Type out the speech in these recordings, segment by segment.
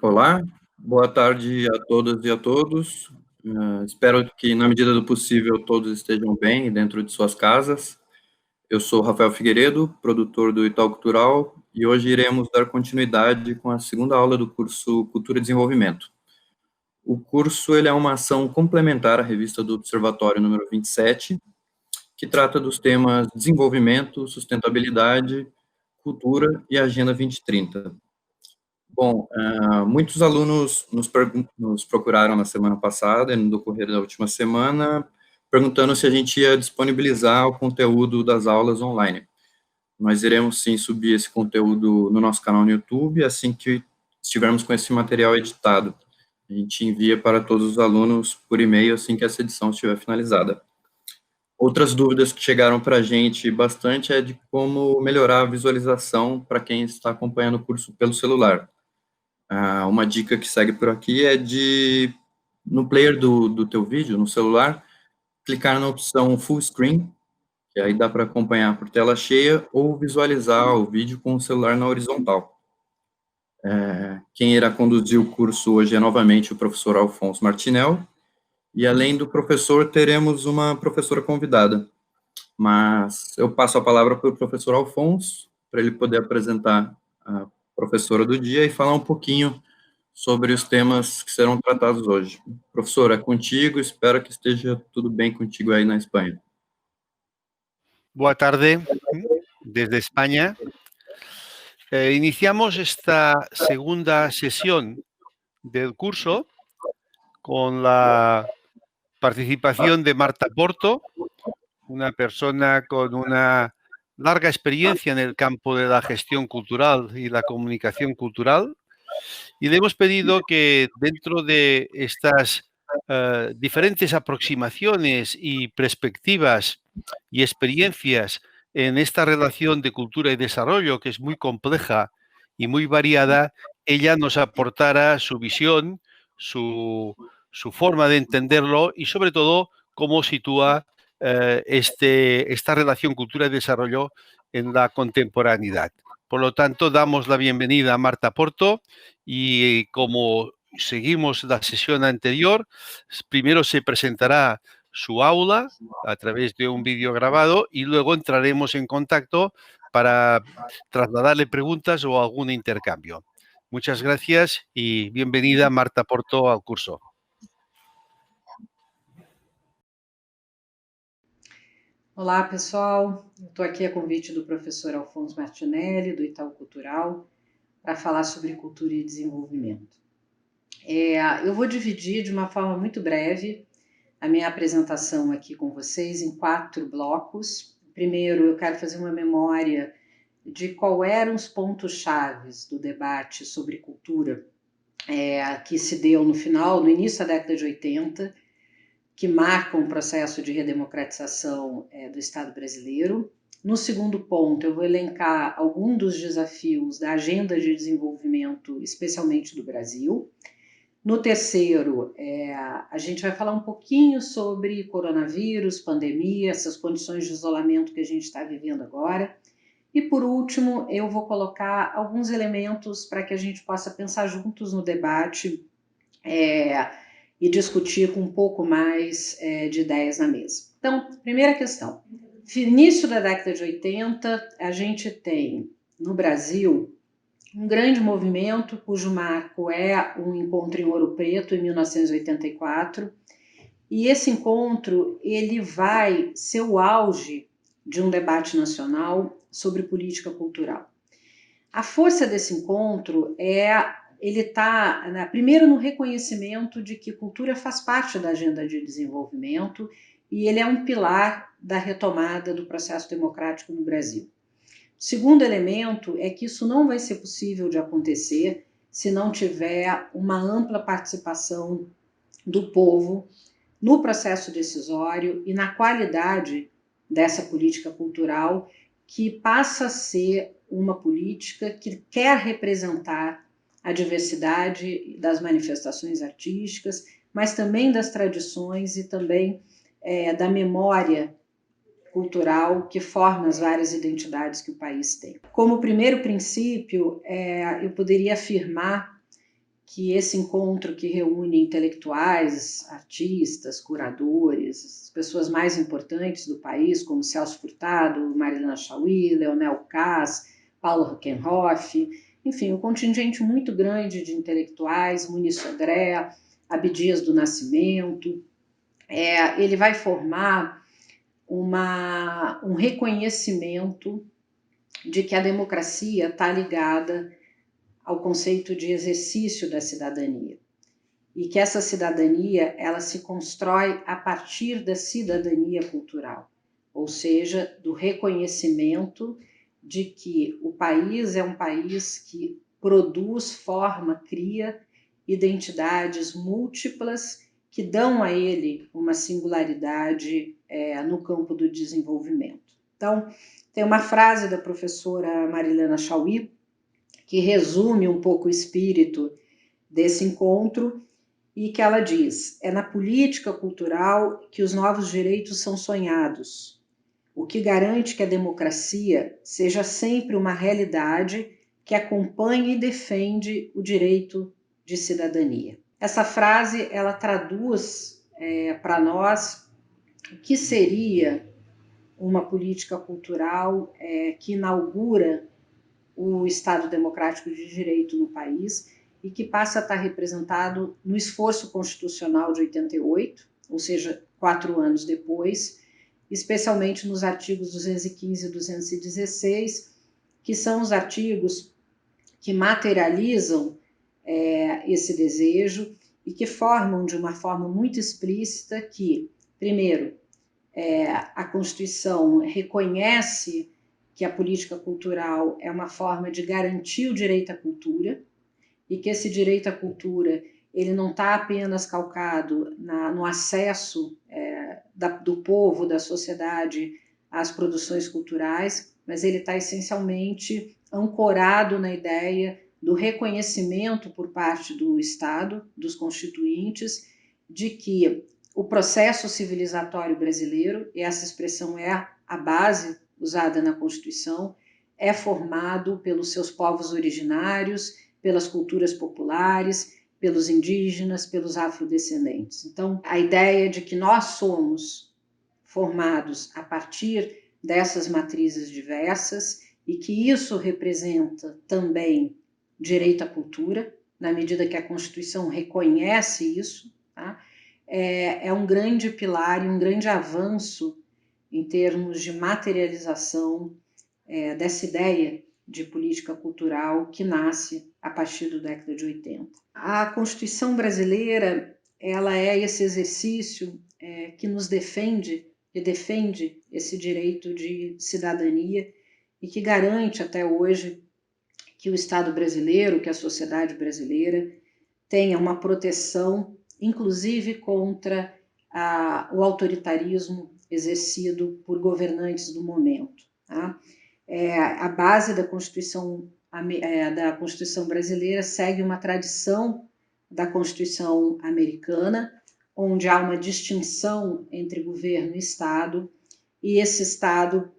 Olá, boa tarde a todas e a todos. Espero que, na medida do possível, todos estejam bem dentro de suas casas. Eu sou Rafael Figueiredo, produtor do Itaú Cultural, e hoje iremos dar continuidade com a segunda aula do curso Cultura e Desenvolvimento. O curso ele é uma ação complementar à revista do Observatório número 27, que trata dos temas desenvolvimento, sustentabilidade, cultura e Agenda 2030. Bom, muitos alunos nos procuraram na semana passada e no decorrer da última semana, perguntando se a gente ia disponibilizar o conteúdo das aulas online. Nós iremos sim subir esse conteúdo no nosso canal no YouTube, assim que estivermos com esse material editado. A gente envia para todos os alunos por e-mail assim que essa edição estiver finalizada. Outras dúvidas que chegaram para a gente bastante é de como melhorar a visualização para quem está acompanhando o curso pelo celular. Uma dica que segue por aqui é de, no player do teu vídeo, no celular, clicar na opção Full Screen, que aí dá para acompanhar por tela cheia, ou visualizar o vídeo com o celular na horizontal. Quem irá conduzir o curso hoje é novamente o professor Alfonso Martinel, e além do professor, teremos uma professora convidada. Mas eu passo a palavra para o professor Alfonso, para ele poder apresentar a professora do dia e falar um pouquinho sobre os temas que serão tratados hoje. Professor, é contigo, espero que esteja tudo bem contigo aí na Espanha. Boa tarde, desde España. Iniciamos esta segunda sesión del curso con la participación de Marta Porto, una persona con una larga experiencia en el campo de la gestión cultural y la comunicación cultural, y le hemos pedido que dentro de estas diferentes aproximaciones y perspectivas y experiencias en esta relación de cultura y desarrollo, que es muy compleja y muy variada, ella nos aportara su visión, su forma de entenderlo y sobre todo cómo sitúa esta relación cultura y desarrollo en la contemporaneidad. Por lo tanto, damos la bienvenida a Marta Porto y como seguimos la sesión anterior, primero se presentará su aula a través de un vídeo grabado y luego entraremos en contacto para trasladarle preguntas o algún intercambio. Muchas gracias y bienvenida Marta Porto al curso. Olá, pessoal. Estou aqui a convite do professor Alfonso Martinelli, do Itaú Cultural, para falar sobre cultura e desenvolvimento. Eu vou dividir de uma forma muito breve a minha apresentação aqui com vocês em 4 blocos. Primeiro, eu quero fazer uma memória de qual eram os pontos-chave do debate sobre cultura que se deu no início da década de 80, que marcam o processo de redemocratização do Estado brasileiro. No segundo ponto, eu vou elencar alguns dos desafios da agenda de desenvolvimento, especialmente do Brasil. No terceiro, a gente vai falar um pouquinho sobre coronavírus, pandemia, essas condições de isolamento que a gente está vivendo agora. E, por último, eu vou colocar alguns elementos para que a gente possa pensar juntos no debate e discutir com um pouco mais de ideias na mesa. Então, primeira questão. Início da década de 80, a gente tem, no Brasil, um grande movimento cujo marco é um encontro em Ouro Preto, em 1984, e esse encontro ele vai ser o auge de um debate nacional sobre política cultural. A força desse encontro ele está, primeiro, no reconhecimento de que cultura faz parte da agenda de desenvolvimento e ele é um pilar da retomada do processo democrático no Brasil. O segundo elemento é que isso não vai ser possível de acontecer se não tiver uma ampla participação do povo no processo decisório e na qualidade dessa política cultural, que passa a ser uma política que quer representar a diversidade das manifestações artísticas, mas também das tradições e também da memória cultural que forma as várias identidades que o país tem. Como primeiro princípio, eu poderia afirmar que esse encontro que reúne intelectuais, artistas, curadores, as pessoas mais importantes do país, como Celso Furtado, Marilena Chaui, Leonel Kass, Paulo Ruckenhoff, enfim, um contingente muito grande de intelectuais, Muniz Sodré, Abdias do Nascimento, ele vai formar um reconhecimento de que a democracia está ligada ao conceito de exercício da cidadania e que essa cidadania ela se constrói a partir da cidadania cultural, ou seja, do reconhecimento de que o país é um país que produz, forma, cria identidades múltiplas que dão a ele uma singularidade no campo do desenvolvimento. Então, tem uma frase da professora Marilena Chaui que resume um pouco o espírito desse encontro e que ela diz: é na política cultural que os novos direitos são sonhados, o que garante que a democracia seja sempre uma realidade que acompanha e defende o direito de cidadania. Essa frase ela traduz para nós o que seria uma política cultural que inaugura o Estado Democrático de Direito no país e que passa a estar representado no esforço constitucional de 88, ou seja, 4 anos depois, especialmente nos artigos 215 e 216, que são os artigos que materializam esse desejo e que formam de uma forma muito explícita que, primeiro, a Constituição reconhece que a política cultural é uma forma de garantir o direito à cultura e que esse direito à cultura ele não está apenas calcado no acesso do povo, da sociedade às produções culturais, mas ele está essencialmente ancorado na ideia do reconhecimento por parte do Estado, dos constituintes, de que o processo civilizatório brasileiro, e essa expressão é a base usada na Constituição, é formado pelos seus povos originários, pelas culturas populares, pelos indígenas, pelos afrodescendentes. Então, a ideia de que nós somos formados a partir dessas matrizes diversas e que isso representa também direito à cultura, na medida que a Constituição reconhece isso, tá? É um grande pilar e um grande avanço em termos de materialização dessa ideia de política cultural que nasce a partir da década de 80. A Constituição brasileira ela é esse exercício que nos defende e defende esse direito de cidadania e que garante até hoje que o Estado brasileiro, que a sociedade brasileira tenha uma proteção, inclusive contra o autoritarismo exercido por governantes do momento. Tá? A base da Constituição brasileira segue uma tradição da Constituição americana, onde há uma distinção entre governo e Estado, e esse Estado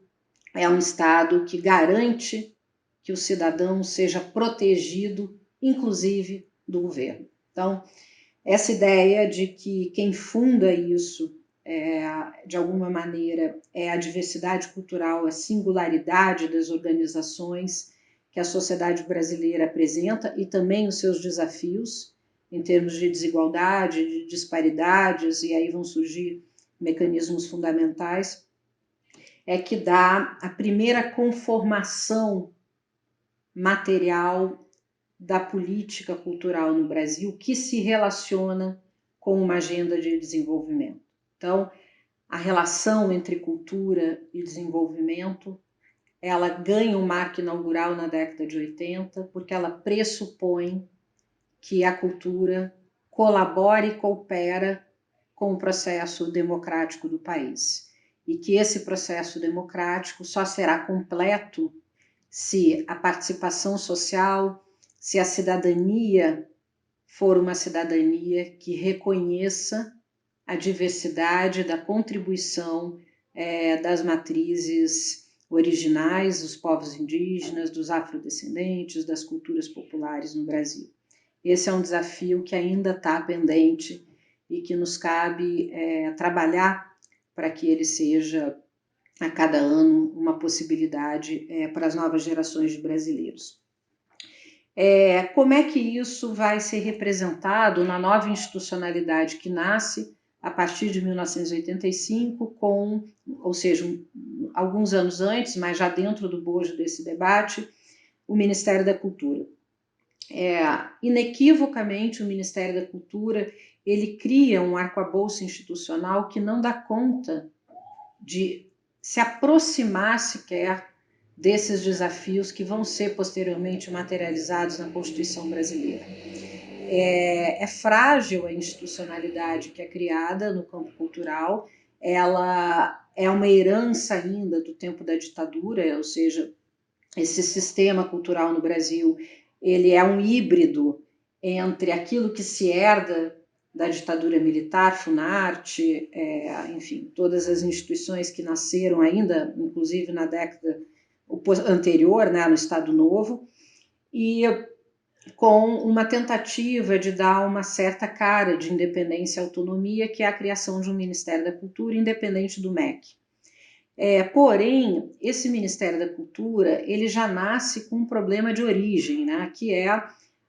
é um Estado que garante que o cidadão seja protegido, inclusive do governo. Então, essa ideia de que quem funda isso, de alguma maneira, é a diversidade cultural, a singularidade das organizações que a sociedade brasileira apresenta e também os seus desafios em termos de desigualdade, de disparidades, e aí vão surgir mecanismos fundamentais, é que dá a primeira conformação material da política cultural no Brasil que se relaciona com uma agenda de desenvolvimento. Então, a relação entre cultura e desenvolvimento, ela ganha um marco inaugural na década de 80, porque ela pressupõe que a cultura colabora e coopera com o processo democrático do país. E que esse processo democrático só será completo se a participação social, se a cidadania for uma cidadania que reconheça a diversidade da contribuição das matrizes originais, dos povos indígenas, dos afrodescendentes, das culturas populares no Brasil. esse é um desafio que ainda está pendente e que nos cabe trabalhar para que ele seja, a cada ano, uma possibilidade para as novas gerações de brasileiros. Como é que isso vai ser representado na nova institucionalidade que nasce a partir de 1985, ou seja, alguns anos antes, mas já dentro do bojo desse debate, o Ministério da Cultura. Inequivocamente, o Ministério da Cultura ele cria um arcabouço institucional que não dá conta de se aproximar sequer desses desafios que vão ser posteriormente materializados na Constituição brasileira. É frágil a institucionalidade que é criada no campo cultural, ela é uma herança ainda do tempo da ditadura, ou seja, esse sistema cultural no Brasil ele é um híbrido entre aquilo que se herda da ditadura militar, Funarte, enfim, todas as instituições que nasceram ainda, inclusive na década anterior, né, no Estado Novo, e com uma tentativa de dar uma certa cara de independência e autonomia, que é a criação de um Ministério da Cultura independente do MEC. Porém, esse Ministério da Cultura ele já nasce com um problema de origem, né, que é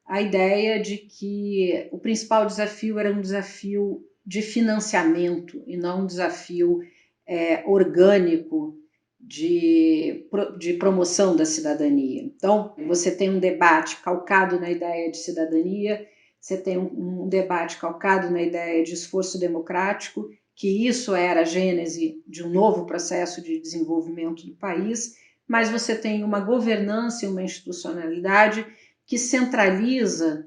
a ideia de que o principal desafio era um desafio de financiamento e não um desafio orgânico de promoção da cidadania. Então, você tem um debate calcado na ideia de cidadania, você tem um debate calcado na ideia de esforço democrático, que isso era a gênese de um novo processo de desenvolvimento do país, mas você tem uma governança e uma institucionalidade que centraliza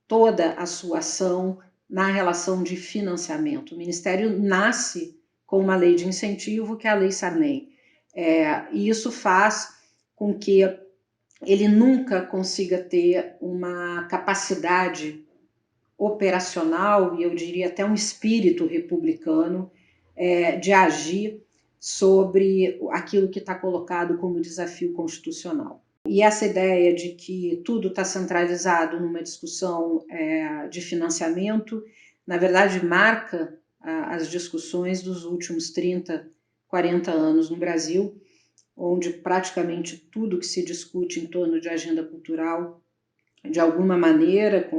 toda a sua ação na relação de financiamento. O Ministério nasce com uma lei de incentivo, que é a Lei Sarney. E isso faz com que ele nunca consiga ter uma capacidade operacional, e eu diria até um espírito republicano, de agir sobre aquilo que está colocado como desafio constitucional. E essa ideia de que tudo está centralizado numa discussão de financiamento, na verdade, marca as discussões dos últimos 30, 40 anos no Brasil, onde praticamente tudo que se discute em torno de agenda cultural, de alguma maneira,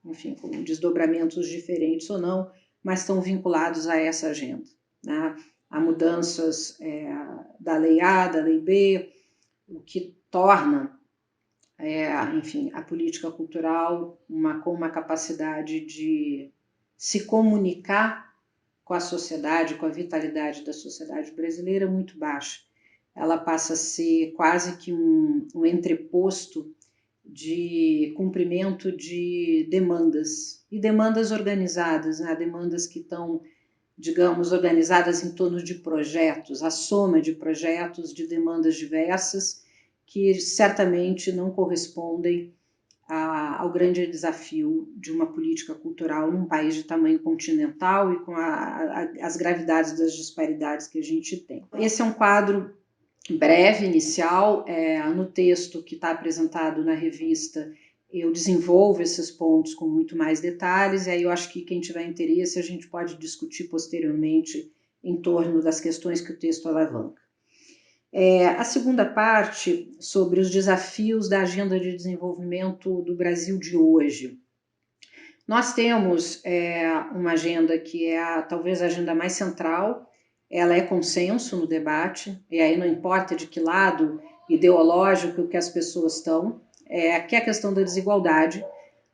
enfim, com desdobramentos diferentes ou não, mas estão vinculados a essa agenda, né? Há mudanças da Lei A, da Lei B, o que torna, enfim, a política cultural com uma capacidade de se comunicar com a sociedade, com a vitalidade da sociedade brasileira muito baixa. Ela passa a ser quase que um entreposto de cumprimento de demandas, e demandas organizadas, né? Demandas que estão, digamos, organizadas em torno de projetos, a soma de projetos, de demandas diversas, que certamente não correspondem ao grande desafio de uma política cultural num país de tamanho continental e com as gravidades das disparidades que a gente tem. Esse é um quadro breve, inicial. No texto que está apresentado na revista, eu desenvolvo esses pontos com muito mais detalhes, e aí eu acho que quem tiver interesse a gente pode discutir posteriormente em torno das questões que o texto alavanca. A segunda parte, sobre os desafios da agenda de desenvolvimento do Brasil de hoje. Nós temos uma agenda que é talvez a agenda mais central, ela é consenso no debate, e aí não importa de que lado ideológico que as pessoas estão, que é a questão da desigualdade.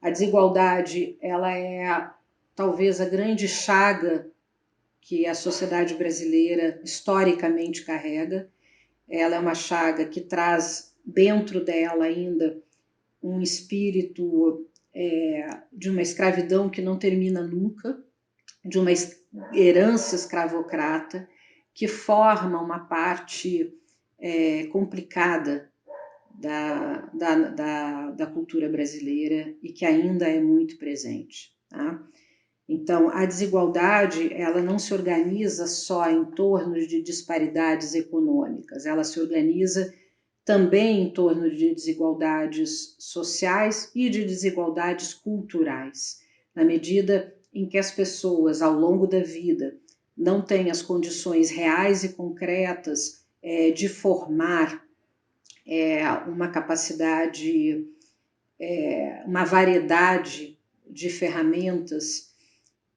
A desigualdade, ela é talvez a grande chaga que a sociedade brasileira historicamente carrega. Ela é uma chaga que traz dentro dela ainda um espírito de uma escravidão que não termina nunca, de uma herança escravocrata que forma uma parte complicada da cultura brasileira e que ainda é muito presente, tá? Então, a desigualdade, ela não se organiza só em torno de disparidades econômicas, ela se organiza também em torno de desigualdades sociais e de desigualdades culturais. Na medida em que as pessoas, ao longo da vida, não têm as condições reais e concretas de formar uma capacidade, uma variedade de ferramentas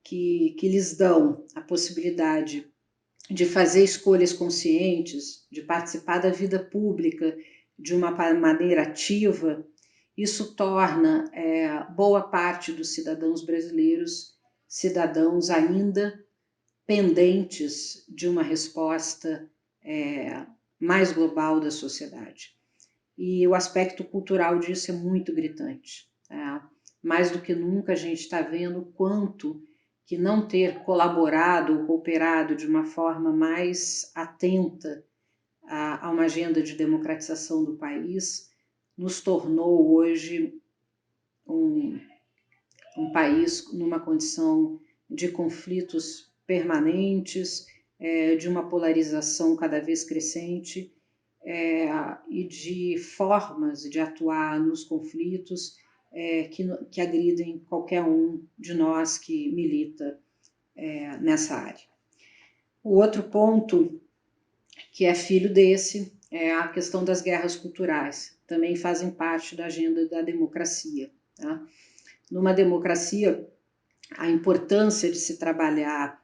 que lhes dão a possibilidade de fazer escolhas conscientes, de participar da vida pública de uma maneira ativa, isso torna boa parte dos cidadãos brasileiros cidadãos ainda pendentes de uma resposta mais global da sociedade. E o aspecto cultural disso é muito gritante. Mais do que nunca a gente está vendo quanto que não ter colaborado ou cooperado de uma forma mais atenta a uma agenda de democratização do país nos tornou hoje um país numa condição de conflitos permanentes, de uma polarização cada vez crescente e de formas de atuar nos conflitos que agridem qualquer um de nós que milita nessa área. O outro ponto, que é filho desse, é a questão das guerras culturais. Também fazem parte da agenda da democracia. Tá? Numa democracia, a importância de se trabalhar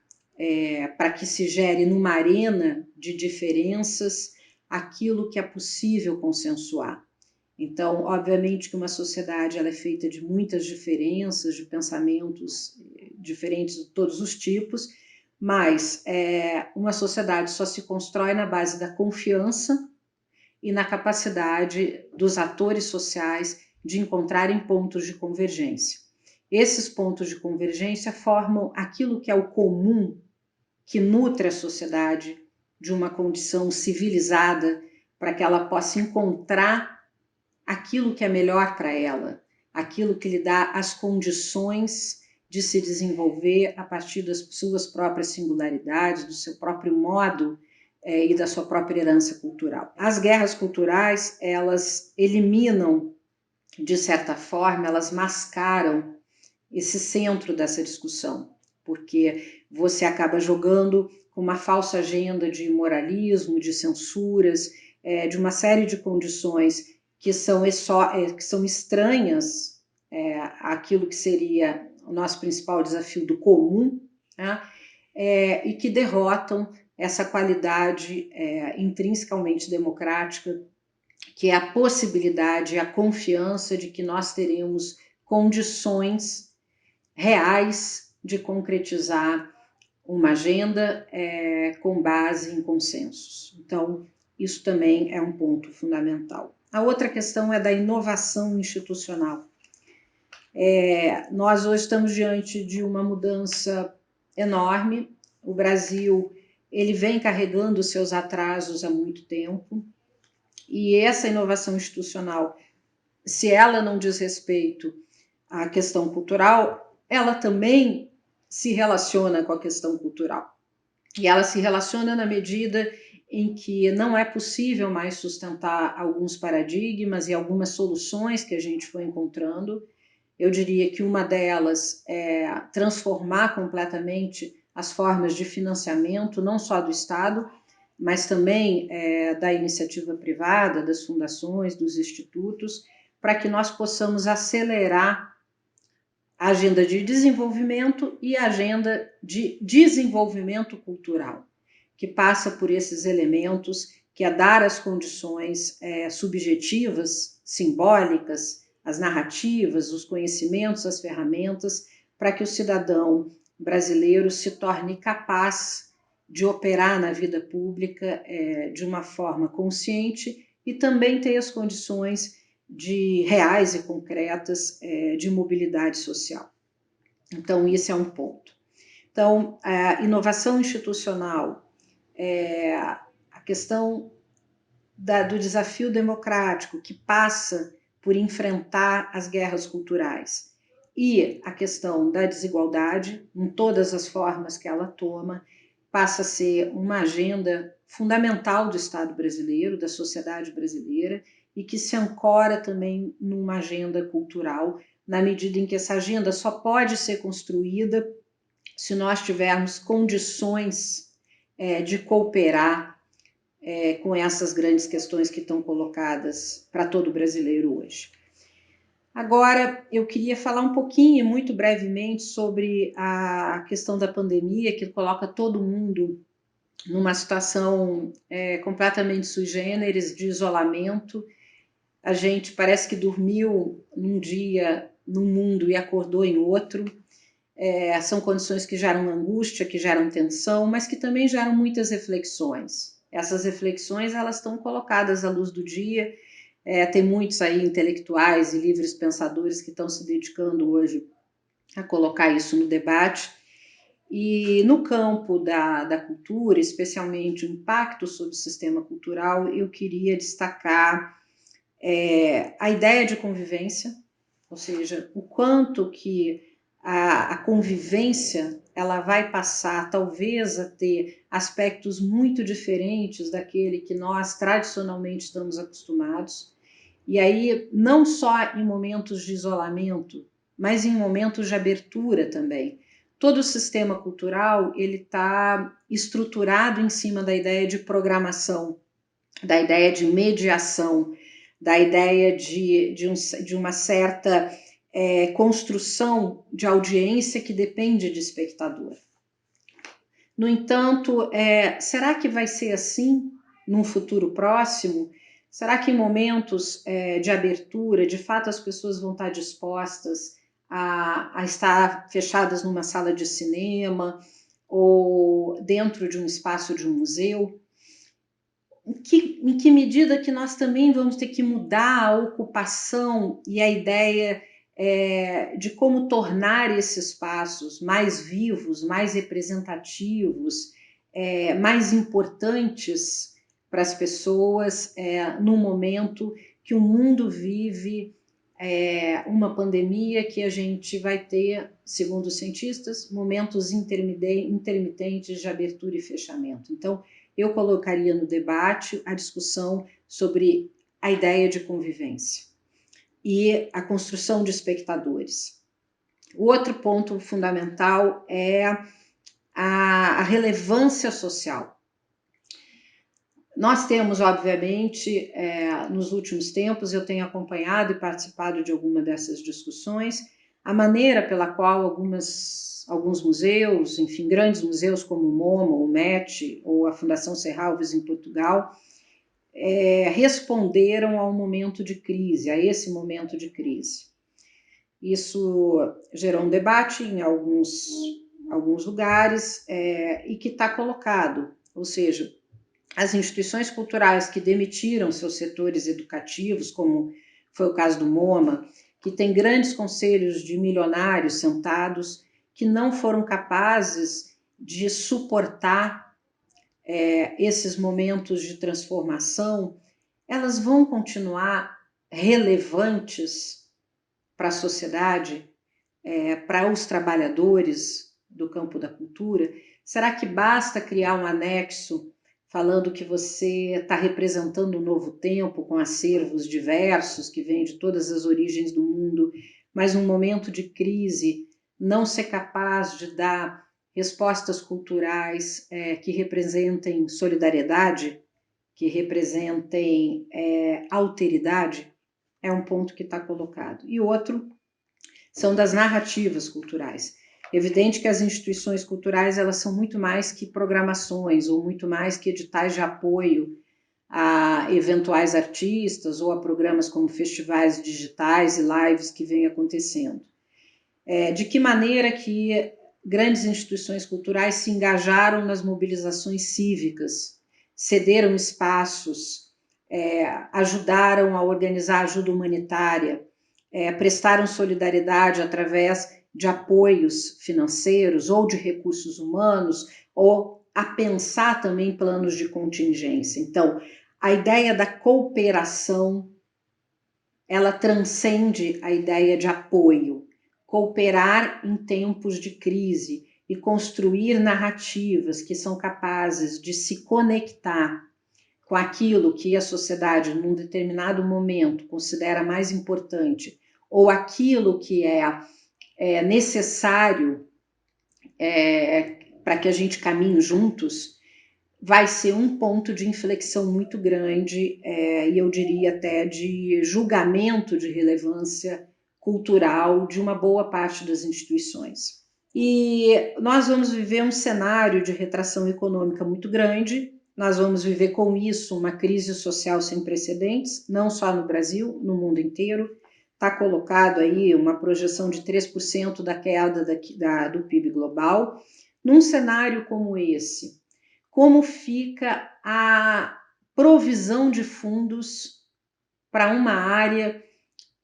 para que se gere numa arena de diferenças aquilo que é possível consensuar. Então, obviamente que uma sociedade ela é feita de muitas diferenças, de pensamentos diferentes de todos os tipos, mas uma sociedade só se constrói na base da confiança e na capacidade dos atores sociais de encontrarem pontos de convergência. Esses pontos de convergência formam aquilo que é o comum que nutre a sociedade de uma condição civilizada para que ela possa encontrar aquilo que é melhor para ela, aquilo que lhe dá as condições de se desenvolver a partir das suas próprias singularidades, do seu próprio modo e da sua própria herança cultural. As guerras culturais, elas eliminam, de certa forma, elas mascaram esse centro dessa discussão, porque você acaba jogando com uma falsa agenda de moralismo, de censuras, de uma série de condições que são estranhas àquilo que seria o nosso principal desafio do comum, né? E que derrotam essa qualidade intrinsecamente democrática, que é a possibilidade, a confiança de que nós teremos condições reais de concretizar uma agenda com base em consensos. Então, isso também é um ponto fundamental. A outra questão é da inovação institucional. Nós hoje estamos diante de uma mudança enorme. O Brasil ele vem carregando seus atrasos há muito tempo, e essa inovação institucional, se ela não diz respeito à questão cultural, ela também se relaciona com a questão cultural. E ela se relaciona na medida em que não é possível mais sustentar alguns paradigmas e algumas soluções que a gente foi encontrando. Eu diria que uma delas é transformar completamente as formas de financiamento, não só do Estado, mas também da iniciativa privada, das fundações, dos institutos, para que nós possamos acelerar a agenda de desenvolvimento e a agenda de desenvolvimento cultural, que passa por esses elementos, que é dar as condições subjetivas, simbólicas, as narrativas, os conhecimentos, as ferramentas, para que o cidadão brasileiro se torne capaz de operar na vida pública de uma forma consciente e também ter as condições reais e concretas de mobilidade social. Então, isso é um ponto. Então, a inovação institucional, a questão do desafio democrático, que passa por enfrentar as guerras culturais, e a questão da desigualdade, em todas as formas que ela toma, passa a ser uma agenda fundamental do Estado brasileiro, da sociedade brasileira, e que se ancora também numa agenda cultural, na medida em que essa agenda só pode ser construída se nós tivermos condições de cooperar com essas grandes questões que estão colocadas para todo brasileiro hoje. Agora, eu queria falar um pouquinho, muito brevemente, sobre a questão da pandemia, que coloca todo mundo numa situação completamente sui generis, de isolamento. A gente parece que dormiu num dia num mundo e acordou em outro. São condições que geram angústia, que geram tensão, mas que também geram muitas reflexões. Essas reflexões, elas estão colocadas à luz do dia. Tem muitos aí intelectuais e livres pensadores que estão se dedicando hoje a colocar isso no debate. E no campo da cultura, especialmente o impacto sobre o sistema cultural, eu queria destacar a ideia de convivência, ou seja, o quanto que a convivência ela vai passar talvez a ter aspectos muito diferentes daquele que nós tradicionalmente estamos acostumados. E aí, não só em momentos de isolamento, mas em momentos de abertura também. Todo o sistema cultural ele está estruturado em cima da ideia de programação, da ideia de mediação, da ideia de uma certa construção de audiência que depende de espectador. No entanto, será que vai ser assim num futuro próximo? Será que em momentos de abertura, de fato, as pessoas vão estar dispostas a estar fechadas numa sala de cinema ou dentro de um espaço de um museu? Em que medida que nós também vamos ter que mudar a ocupação e a ideia de como tornar esses espaços mais vivos, mais representativos, mais importantes para as pessoas no momento que o mundo vive uma pandemia que a gente vai ter, segundo os cientistas, momentos intermitentes de abertura e fechamento. Então, eu colocaria no debate a discussão sobre a ideia de convivência e a construção de espectadores. O outro ponto fundamental é a relevância social. Nós temos, obviamente, nos últimos tempos, eu tenho acompanhado e participado de alguma dessas discussões, a maneira pela qual alguns museus, enfim, grandes museus como o MoMA, o MET ou a Fundação Serralves em Portugal, responderam ao momento de crise, a esse momento de crise. Isso gerou um debate em alguns lugares e que está colocado, ou seja, as instituições culturais que demitiram seus setores educativos, como foi o caso do MoMA, que tem grandes conselhos de milionários sentados que não foram capazes de suportar esses momentos de transformação, elas vão continuar relevantes para a sociedade, para os trabalhadores do campo da cultura? Será que basta criar um anexo falando que você está representando um novo tempo com acervos diversos que vêm de todas as origens do mundo, mas num momento de crise não ser capaz de dar respostas culturais que representem solidariedade, que representem alteridade? É um ponto que está colocado. E outro são das narrativas culturais. Evidente que as instituições culturais elas são muito mais que programações ou muito mais que editais de apoio a eventuais artistas ou a programas como festivais digitais e lives que vêm acontecendo. De que maneira que grandes instituições culturais se engajaram nas mobilizações cívicas, cederam espaços, ajudaram a organizar ajuda humanitária, prestaram solidariedade através de apoios financeiros ou de recursos humanos, ou a pensar também planos de contingência. Então, a ideia da cooperação, ela transcende a ideia de apoio. Cooperar em tempos de crise, e construir narrativas que são capazes de se conectar com aquilo que a sociedade, num determinado momento, considera mais importante, ou aquilo que é necessário para que a gente caminhe juntos, vai ser um ponto de inflexão muito grande, e eu diria até de julgamento de relevância cultural de uma boa parte das instituições. E nós vamos viver um cenário de retração econômica muito grande, nós vamos viver com isso uma crise social sem precedentes, não só no Brasil, no mundo inteiro. Está colocado aí uma projeção de 3% da queda do PIB global. Num cenário como esse, como fica a provisão de fundos para uma área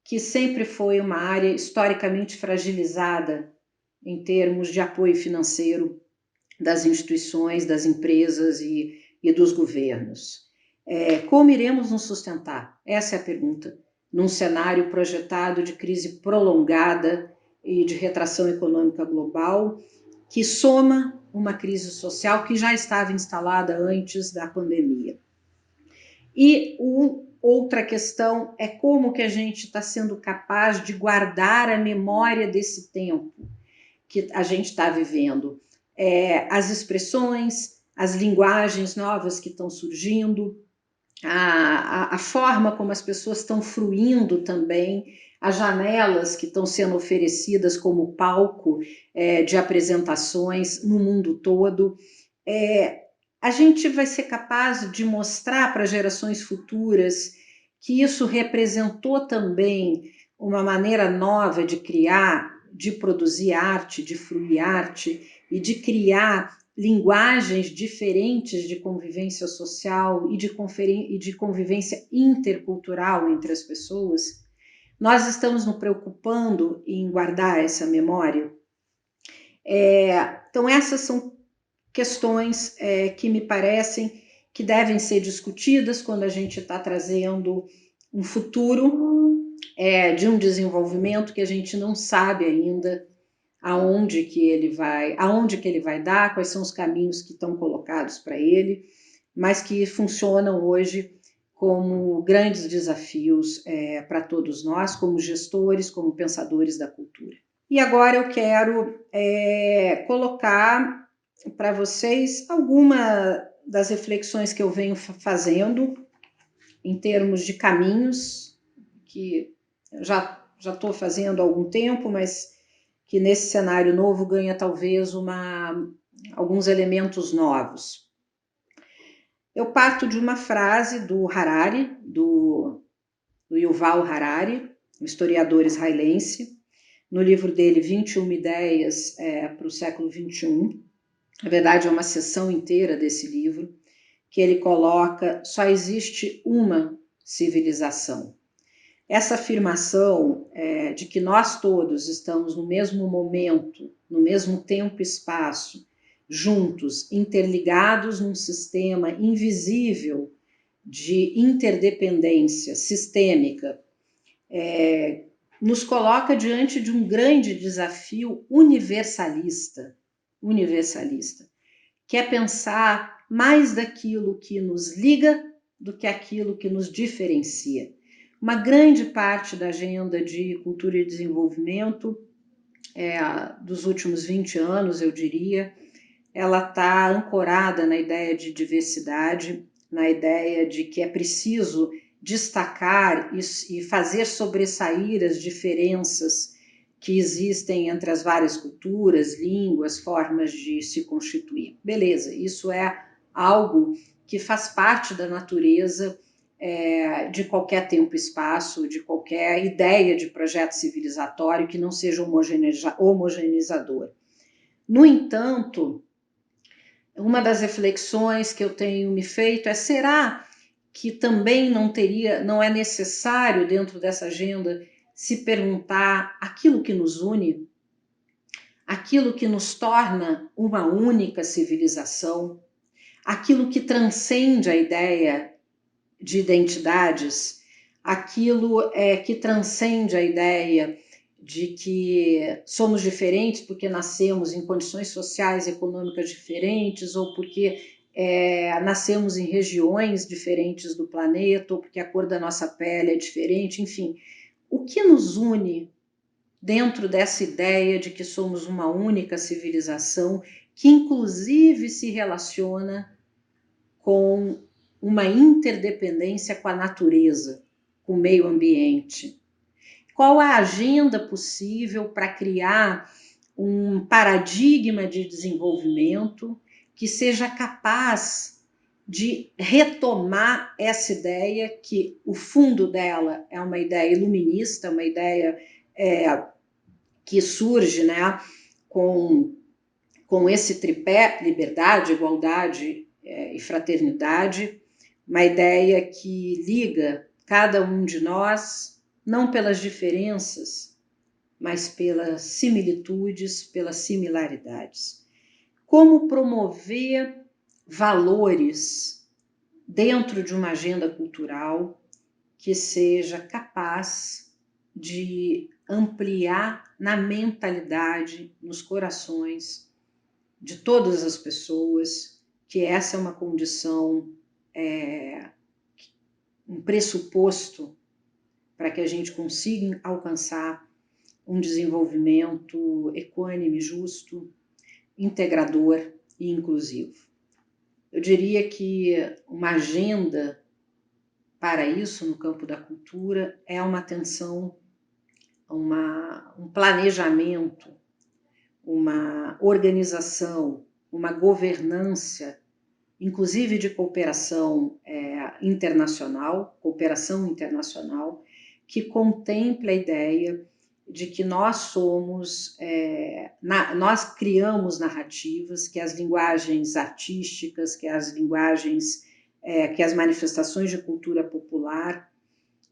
que sempre foi uma área historicamente fragilizada em termos de apoio financeiro das instituições, das empresas e dos governos? Como iremos nos sustentar? Essa é a pergunta. Num cenário projetado de crise prolongada e de retração econômica global, que soma uma crise social que já estava instalada antes da pandemia. E outra questão é como que a gente está sendo capaz de guardar a memória desse tempo que a gente está vivendo. As expressões, as linguagens novas que estão surgindo, a forma como as pessoas estão fruindo também, as janelas que estão sendo oferecidas como palco de apresentações no mundo todo. A gente vai ser capaz de mostrar para gerações futuras que isso representou também uma maneira nova de criar, de produzir arte, de fruir arte e de criar linguagens diferentes de convivência social e de convivência intercultural entre as pessoas. Nós estamos nos preocupando em guardar essa memória. Então, essas são questões que me parecem que devem ser discutidas quando a gente está trazendo um futuro de um desenvolvimento que a gente não sabe ainda aonde que ele vai dar, quais são os caminhos que estão colocados para ele, mas que funcionam hoje como grandes desafios para todos nós, como gestores, como pensadores da cultura. E agora eu quero colocar para vocês alguma das reflexões que eu venho fazendo em termos de caminhos, que já estou fazendo há algum tempo, mas que nesse cenário novo ganha talvez alguns elementos novos. Eu parto de uma frase do Harari, do Yuval Harari, um historiador israelense, no livro dele 21 Ideias para o século XXI. Na verdade, é uma seção inteira desse livro, que ele coloca: só existe uma civilização. Essa afirmação de que nós todos estamos no mesmo momento, no mesmo tempo e espaço, juntos, interligados num sistema invisível de interdependência sistêmica, nos coloca diante de um grande desafio universalista, que é pensar mais daquilo que nos liga do que aquilo que nos diferencia. Uma grande parte da agenda de cultura e desenvolvimento dos últimos 20 anos, eu diria, ela está ancorada na ideia de diversidade, na ideia de que é preciso destacar e fazer sobressair as diferenças que existem entre as várias culturas, línguas, formas de se constituir. Beleza, isso é algo que faz parte da natureza de qualquer tempo e espaço, de qualquer ideia de projeto civilizatório que não seja homogeneizador. No entanto, uma das reflexões que eu tenho me feito é: será que também não é necessário dentro dessa agenda se perguntar aquilo que nos une, aquilo que nos torna uma única civilização, aquilo que transcende a ideia de identidades, aquilo que transcende a ideia de que somos diferentes porque nascemos em condições sociais e econômicas diferentes, ou porque nascemos em regiões diferentes do planeta, ou porque a cor da nossa pele é diferente, enfim. O que nos une dentro dessa ideia de que somos uma única civilização, que inclusive se relaciona com uma interdependência com a natureza, com o meio ambiente? Qual a agenda possível para criar um paradigma de desenvolvimento que seja capaz de retomar essa ideia, que o fundo dela é uma ideia iluminista, uma ideia que surge, né, com esse tripé: liberdade, igualdade e fraternidade, uma ideia que liga cada um de nós, não pelas diferenças, mas pelas similitudes, pelas similaridades. Como promover valores dentro de uma agenda cultural que seja capaz de ampliar na mentalidade, nos corações de todas as pessoas, que essa é uma condição, um pressuposto para que a gente consiga alcançar um desenvolvimento equânime, justo, integrador e inclusivo. Eu diria que uma agenda para isso no campo da cultura é uma atenção, um planejamento, uma organização, uma governança, inclusive de cooperação internacional, que contemple a ideia de que nós somos, nós criamos narrativas, que as linguagens artísticas, que as linguagens, que as manifestações de cultura popular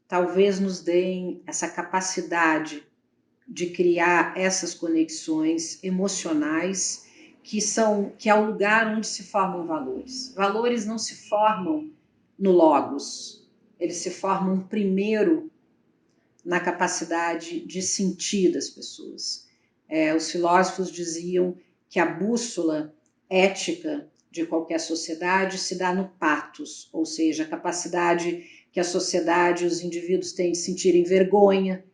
talvez nos deem essa capacidade de criar essas conexões emocionais, que é o lugar onde se formam valores. Valores não se formam no logos, eles se formam primeiro na capacidade de sentir das pessoas. Os filósofos diziam que a bússola ética de qualquer sociedade se dá no pathos, ou seja, a capacidade que a sociedade, os indivíduos têm de sentirem vergonha,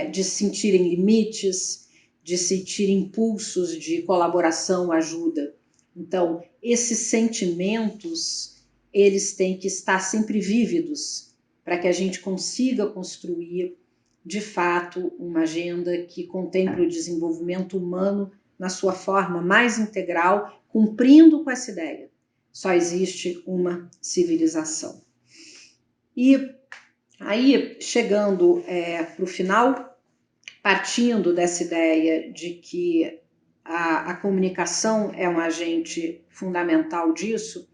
de sentirem limites, de sentir impulsos de colaboração, ajuda. Então, esses sentimentos, eles têm que estar sempre vívidos para que a gente consiga construir, de fato, uma agenda que contemple o desenvolvimento humano na sua forma mais integral, cumprindo com essa ideia. Só existe uma civilização. E aí, chegando para o final, partindo dessa ideia de que a comunicação é um agente fundamental disso,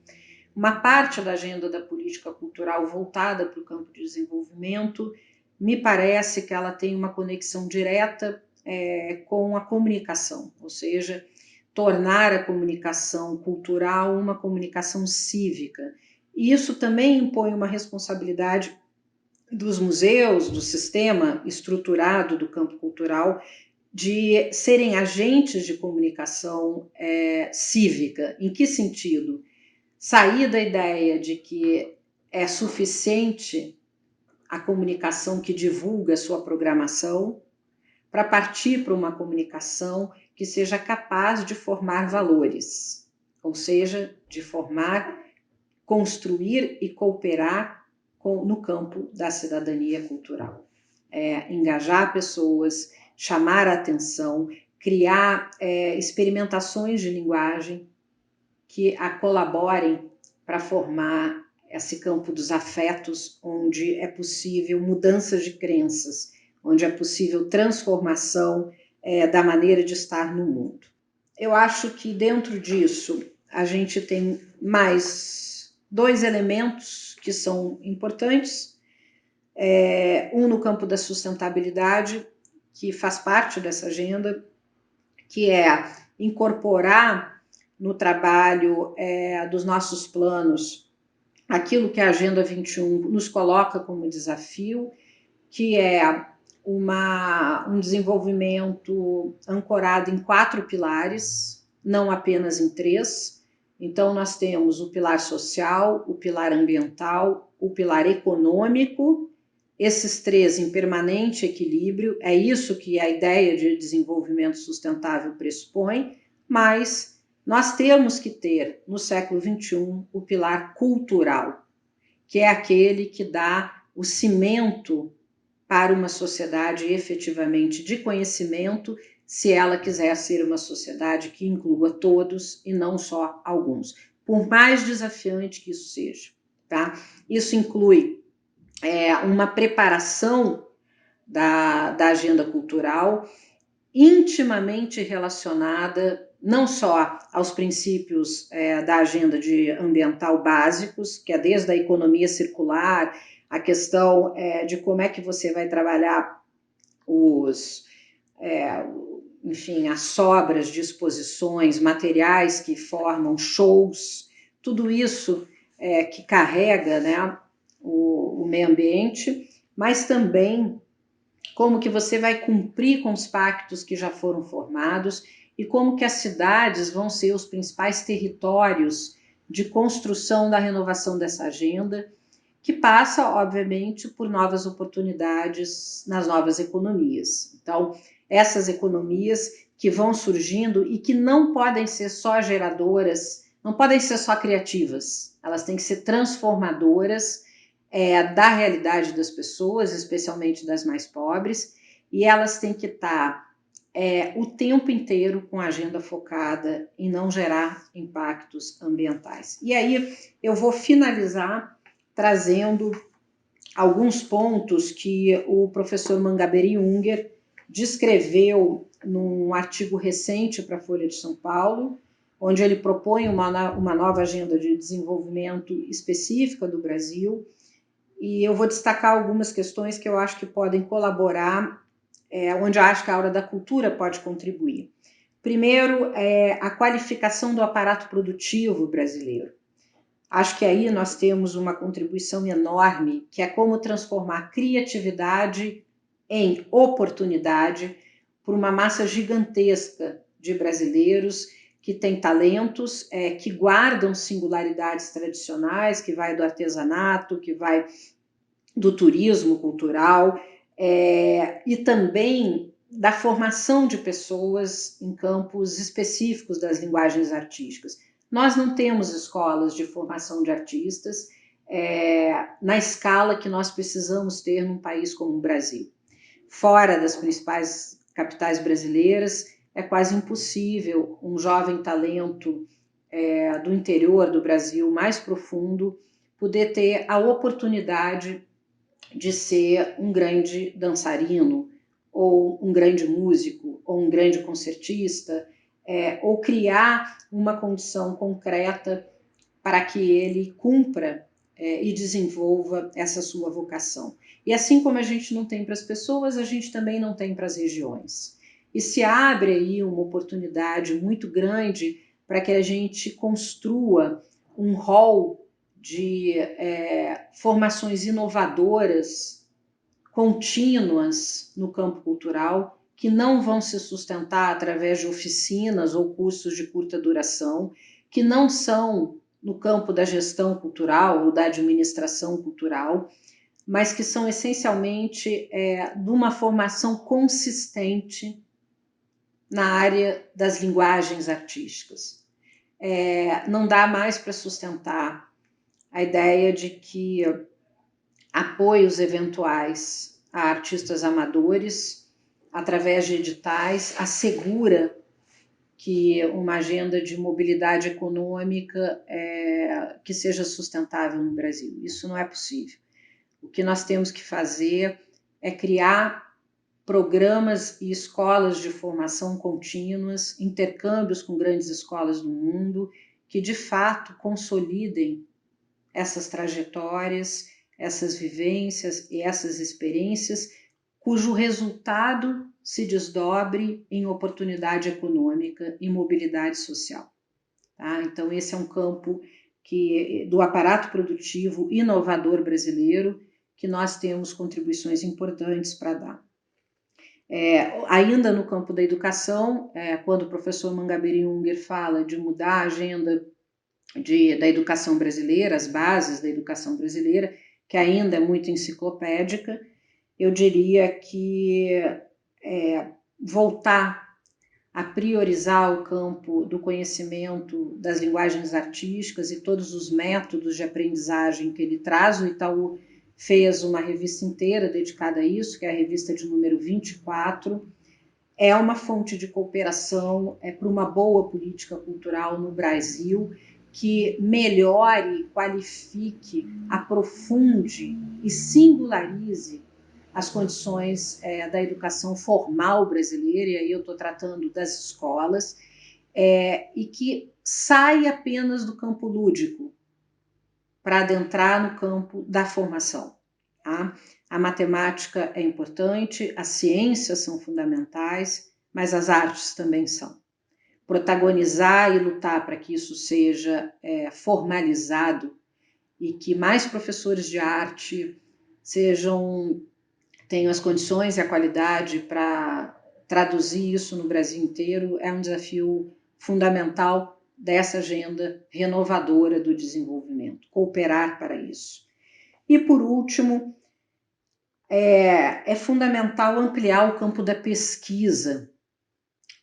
uma parte da agenda da política cultural voltada para o campo de desenvolvimento, me parece que ela tem uma conexão direta com a comunicação, ou seja, tornar a comunicação cultural uma comunicação cívica. E isso também impõe uma responsabilidade dos museus, do sistema estruturado do campo cultural, de serem agentes de comunicação cívica. Em que sentido? Sair da ideia de que é suficiente a comunicação que divulga a sua programação, para partir para uma comunicação que seja capaz de formar valores, ou seja, de formar, construir e cooperar no campo da cidadania cultural. Engajar pessoas, chamar a atenção, criar experimentações de linguagem que colaborem para formar esse campo dos afetos, onde é possível mudança de crenças, onde é possível transformação da maneira de estar no mundo. Eu acho que dentro disso a gente tem mais 2 elementos que são importantes. Um no campo da sustentabilidade, que faz parte dessa agenda, que é incorporar no trabalho dos nossos planos aquilo que a Agenda 21 nos coloca como desafio, que é um desenvolvimento ancorado em 4 pilares, não apenas em 3. Então, nós temos o pilar social, o pilar ambiental, o pilar econômico, esses 3 em permanente equilíbrio. É isso que a ideia de desenvolvimento sustentável pressupõe, mas nós temos que ter, no século XXI, o pilar cultural, que é aquele que dá o cimento para uma sociedade efetivamente de conhecimento, se ela quiser ser uma sociedade que inclua todos e não só alguns, por mais desafiante que isso seja. Tá? Isso inclui uma preparação da agenda cultural intimamente relacionada não só aos princípios da agenda ambiental básicos, que é desde a economia circular, a questão de como é que você vai trabalhar as sobras de exposições, materiais que formam shows, tudo isso que carrega, né, o meio ambiente, mas também como que você vai cumprir com os pactos que já foram formados e como que as cidades vão ser os principais territórios de construção da renovação dessa agenda, que passa, obviamente, por novas oportunidades nas novas economias. Então, essas economias que vão surgindo e que não podem ser só geradoras, não podem ser só criativas, elas têm que ser transformadoras da realidade das pessoas, especialmente das mais pobres, e elas têm que estar o tempo inteiro com a agenda focada em não gerar impactos ambientais. E aí eu vou finalizar trazendo alguns pontos que o professor Mangabeira Unger descreveu num artigo recente para a Folha de São Paulo, onde ele propõe uma nova agenda de desenvolvimento específica do Brasil, e eu vou destacar algumas questões que eu acho que podem colaborar, onde eu acho que a área da cultura pode contribuir. Primeiro, a qualificação do aparato produtivo brasileiro. Acho que aí nós temos uma contribuição enorme, que é como transformar criatividade em oportunidade por uma massa gigantesca de brasileiros que têm talentos, que guardam singularidades tradicionais, que vai do artesanato, que vai do turismo cultural, e também da formação de pessoas em campos específicos das linguagens artísticas. Nós não temos escolas de formação de artistas na escala que nós precisamos ter num país como o Brasil. Fora das principais capitais brasileiras, é quase impossível um jovem talento do interior do Brasil mais profundo poder ter a oportunidade de ser um grande dançarino, ou um grande músico, ou um grande concertista, ou criar uma condição concreta para que ele cumpra e desenvolva essa sua vocação. E assim como a gente não tem para as pessoas, a gente também não tem para as regiões. E se abre aí uma oportunidade muito grande para que a gente construa um rol de formações inovadoras, contínuas no campo cultural, que não vão se sustentar através de oficinas ou cursos de curta duração, que não são no campo da gestão cultural ou da administração cultural, mas que são essencialmente de uma formação consistente na área das linguagens artísticas. Não dá mais para sustentar a ideia de que apoios eventuais a artistas amadores, através de editais, assegura que uma agenda de mobilidade econômica que seja sustentável no Brasil. Isso não é possível. O que nós temos que fazer é criar programas e escolas de formação contínuas, intercâmbios com grandes escolas do mundo, que de fato consolidem essas trajetórias, essas vivências e essas experiências, cujo resultado se desdobre em oportunidade econômica e mobilidade social. Tá? Então, esse é um campo do aparato produtivo inovador brasileiro que nós temos contribuições importantes para dar. Ainda no campo da educação, quando o professor Mangabeira Unger fala de mudar a agenda da educação brasileira, as bases da educação brasileira, que ainda é muito enciclopédica, eu diria que voltar a priorizar o campo do conhecimento das linguagens artísticas e todos os métodos de aprendizagem que ele traz. O Itaú fez uma revista inteira dedicada a isso, que é a revista de número 24. É uma fonte de cooperação para uma boa política cultural no Brasil, que melhore, qualifique, aprofunde e singularize as condições da educação formal brasileira, e aí eu estou tratando das escolas, e que saia apenas do campo lúdico para adentrar no campo da formação. Tá? A matemática é importante, as ciências são fundamentais, mas as artes também são. Protagonizar e lutar para que isso seja formalizado e que mais professores de arte tenham as condições e a qualidade para traduzir isso no Brasil inteiro, é um desafio fundamental dessa agenda renovadora do desenvolvimento, cooperar para isso. E, por último, é fundamental ampliar o campo da pesquisa,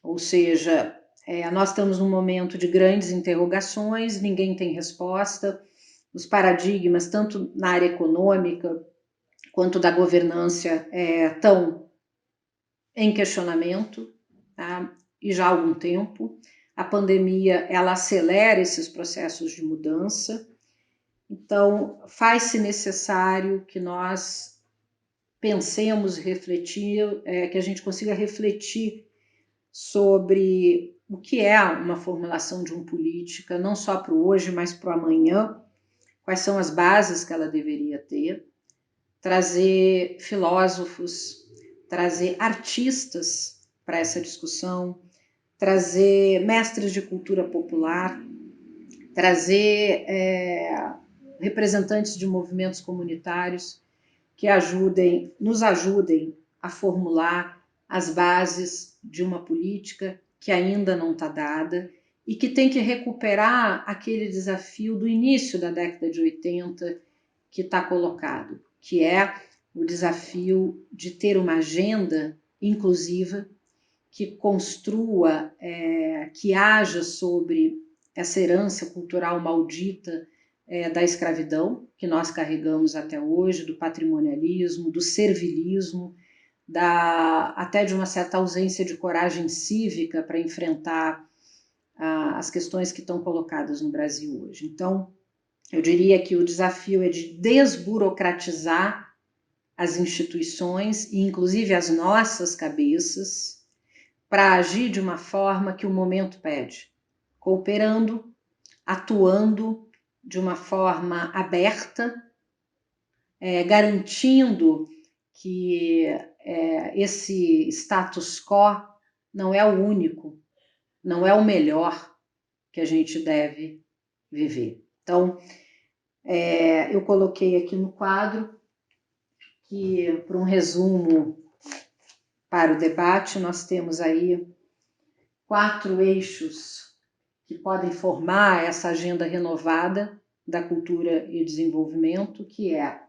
ou seja, nós estamos num momento de grandes interrogações, ninguém tem resposta, os paradigmas, tanto na área econômica quanto da governança, estão em questionamento, tá? E já há algum tempo. A pandemia, ela acelera esses processos de mudança, então faz-se necessário que nós pensemos, que a gente consiga refletir sobre o que é uma formulação de uma política, não só para o hoje, mas para o amanhã, quais são as bases que ela deveria ter, trazer filósofos, trazer artistas para essa discussão, trazer mestres de cultura popular, trazer representantes de movimentos comunitários que nos ajudem a formular as bases de uma política que ainda não está dada e que tem que recuperar aquele desafio do início da década de 80 que está colocado, que é o desafio de ter uma agenda inclusiva que construa, que haja sobre essa herança cultural maldita da escravidão que nós carregamos até hoje, do patrimonialismo, do servilismo, até de uma certa ausência de coragem cívica para enfrentar as questões que estão colocadas no Brasil hoje. Então, eu diria que o desafio é de desburocratizar as instituições, e inclusive as nossas cabeças, para agir de uma forma que o momento pede, cooperando, atuando de uma forma aberta, garantindo que esse status quo não é o único, não é o melhor que a gente deve viver. Então, eu coloquei aqui no quadro que, para um resumo para o debate, nós temos aí 4 eixos que podem formar essa agenda renovada da cultura e desenvolvimento, que é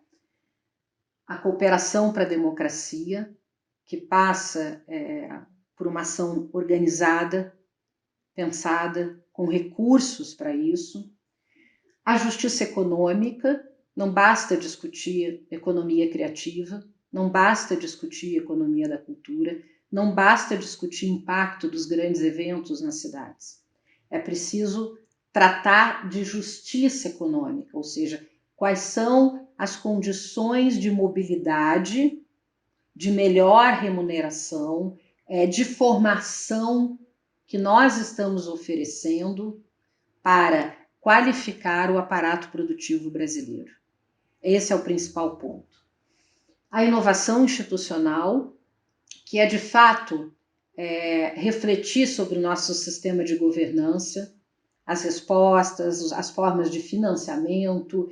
a cooperação para a democracia, que passa por uma ação organizada, pensada, com recursos para isso. A justiça econômica, não basta discutir economia criativa, não basta discutir economia da cultura, não basta discutir impacto dos grandes eventos nas cidades. É preciso tratar de justiça econômica, ou seja, quais são as condições de mobilidade, de melhor remuneração, de formação que nós estamos oferecendo para qualificar o aparato produtivo brasileiro. Esse é o principal ponto. A inovação institucional, que é de fato refletir sobre o nosso sistema de governança, as respostas, as formas de financiamento,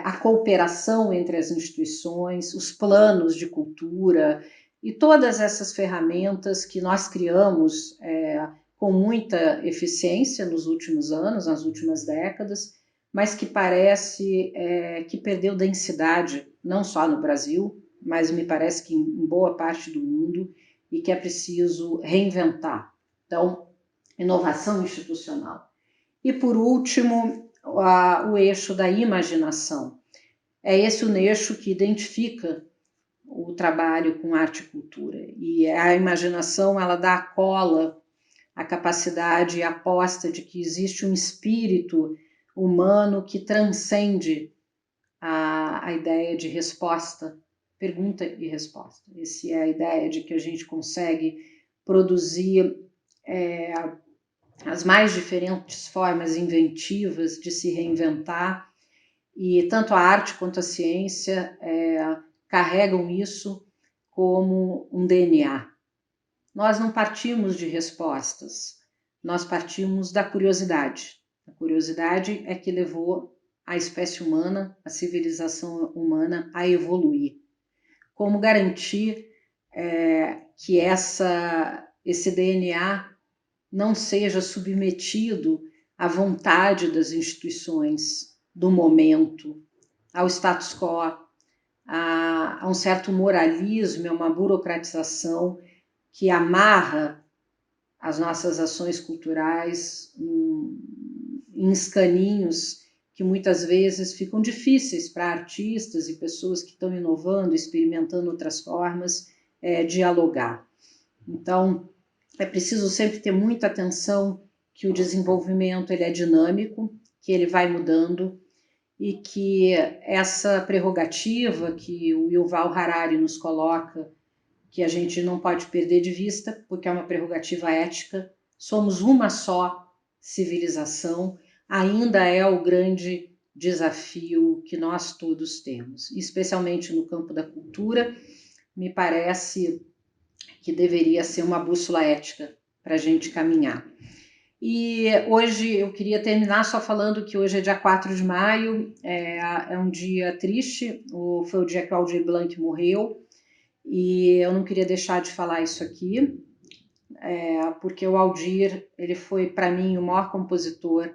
a cooperação entre as instituições, os planos de cultura, E todas essas ferramentas que nós criamos com muita eficiência nos últimos anos, nas últimas décadas, mas que parece que perdeu densidade, não só no Brasil, mas me parece que em boa parte do mundo, e que é preciso reinventar. Então, inovação institucional. E, por último, o eixo da imaginação. É esse o eixo que identifica o trabalho com arte e cultura. E a imaginação, ela dá a cola, a capacidade e a aposta de que existe um espírito humano que transcende a ideia de resposta, pergunta e resposta. Essa é a ideia de que a gente consegue produzir as mais diferentes formas inventivas de se reinventar, e tanto a arte quanto a ciência carregam isso como um DNA. Nós não partimos de respostas, nós partimos da curiosidade. A curiosidade é que levou a espécie humana, a civilização humana a evoluir. Como garantir que esse DNA não seja submetido à vontade das instituições, do momento, ao status quo, a um certo moralismo, a uma burocratização que amarra as nossas ações culturais em escaninhos que muitas vezes ficam difíceis para artistas e pessoas que estão inovando, experimentando outras formas, dialogar. Então, é preciso sempre ter muita atenção que o desenvolvimento ele é dinâmico, que ele vai mudando, e que essa prerrogativa que o Yuval Harari nos coloca, que a gente não pode perder de vista, porque é uma prerrogativa ética, somos uma só civilização, ainda é o grande desafio que nós todos temos, especialmente no campo da cultura. Me parece que deveria ser uma bússola ética para a gente caminhar. E hoje eu queria terminar só falando que hoje é dia 4 de maio, é um dia triste, foi o dia que o Aldir Blanc morreu, e eu não queria deixar de falar isso aqui, porque o Aldir, ele foi para mim o maior compositor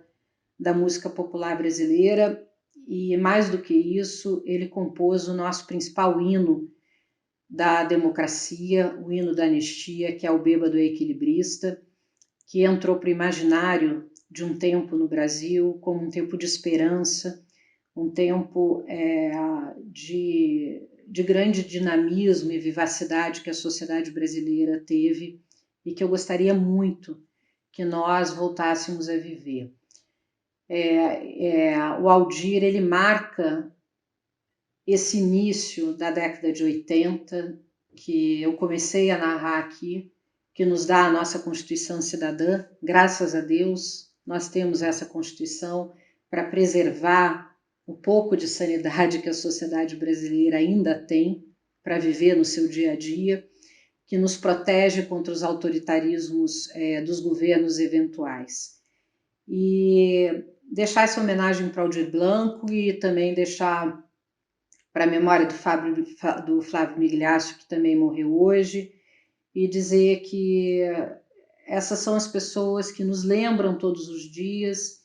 da música popular brasileira, e mais do que isso, ele compôs o nosso principal hino da democracia, o hino da anistia, que é o Bêbado Equilibrista, que entrou para o imaginário de um tempo no Brasil como um tempo de esperança, um tempo de grande dinamismo e vivacidade que a sociedade brasileira teve e que eu gostaria muito que nós voltássemos a viver. O Aldir, ele marca esse início da década de 80, que eu comecei a narrar aqui, que nos dá a nossa Constituição Cidadã. Graças a Deus, nós temos essa Constituição para preservar o pouco de sanidade que a sociedade brasileira ainda tem para viver no seu dia a dia, que nos protege contra os autoritarismos dos governos eventuais. E deixar essa homenagem para o Aldir Blanc e também deixar para a memória do Flávio Migliaccio, que também morreu hoje, e dizer que essas são as pessoas que nos lembram todos os dias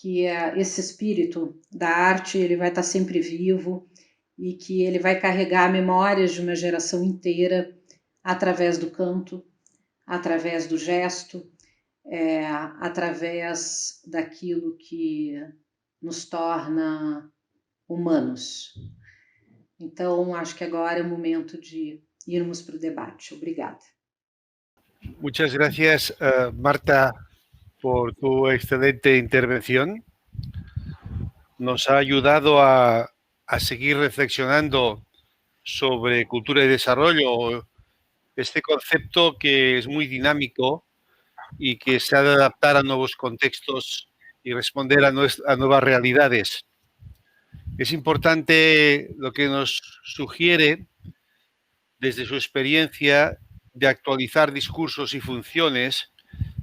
que esse espírito da arte ele vai estar sempre vivo e que ele vai carregar memórias de uma geração inteira através do canto, através do gesto, através daquilo que nos torna humanos. Então, acho que agora é o momento de irmos para o debate. Obrigada. Muchas gracias, Marta, por tu excelente intervención. Nos ha ayudado a seguir reflexionando sobre cultura y desarrollo, este concepto que es muy dinámico y que se ha de adaptar a nuevos contextos y responder a nuevas realidades. Es importante lo que nos sugiere desde su experiencia de actualizar discursos y funciones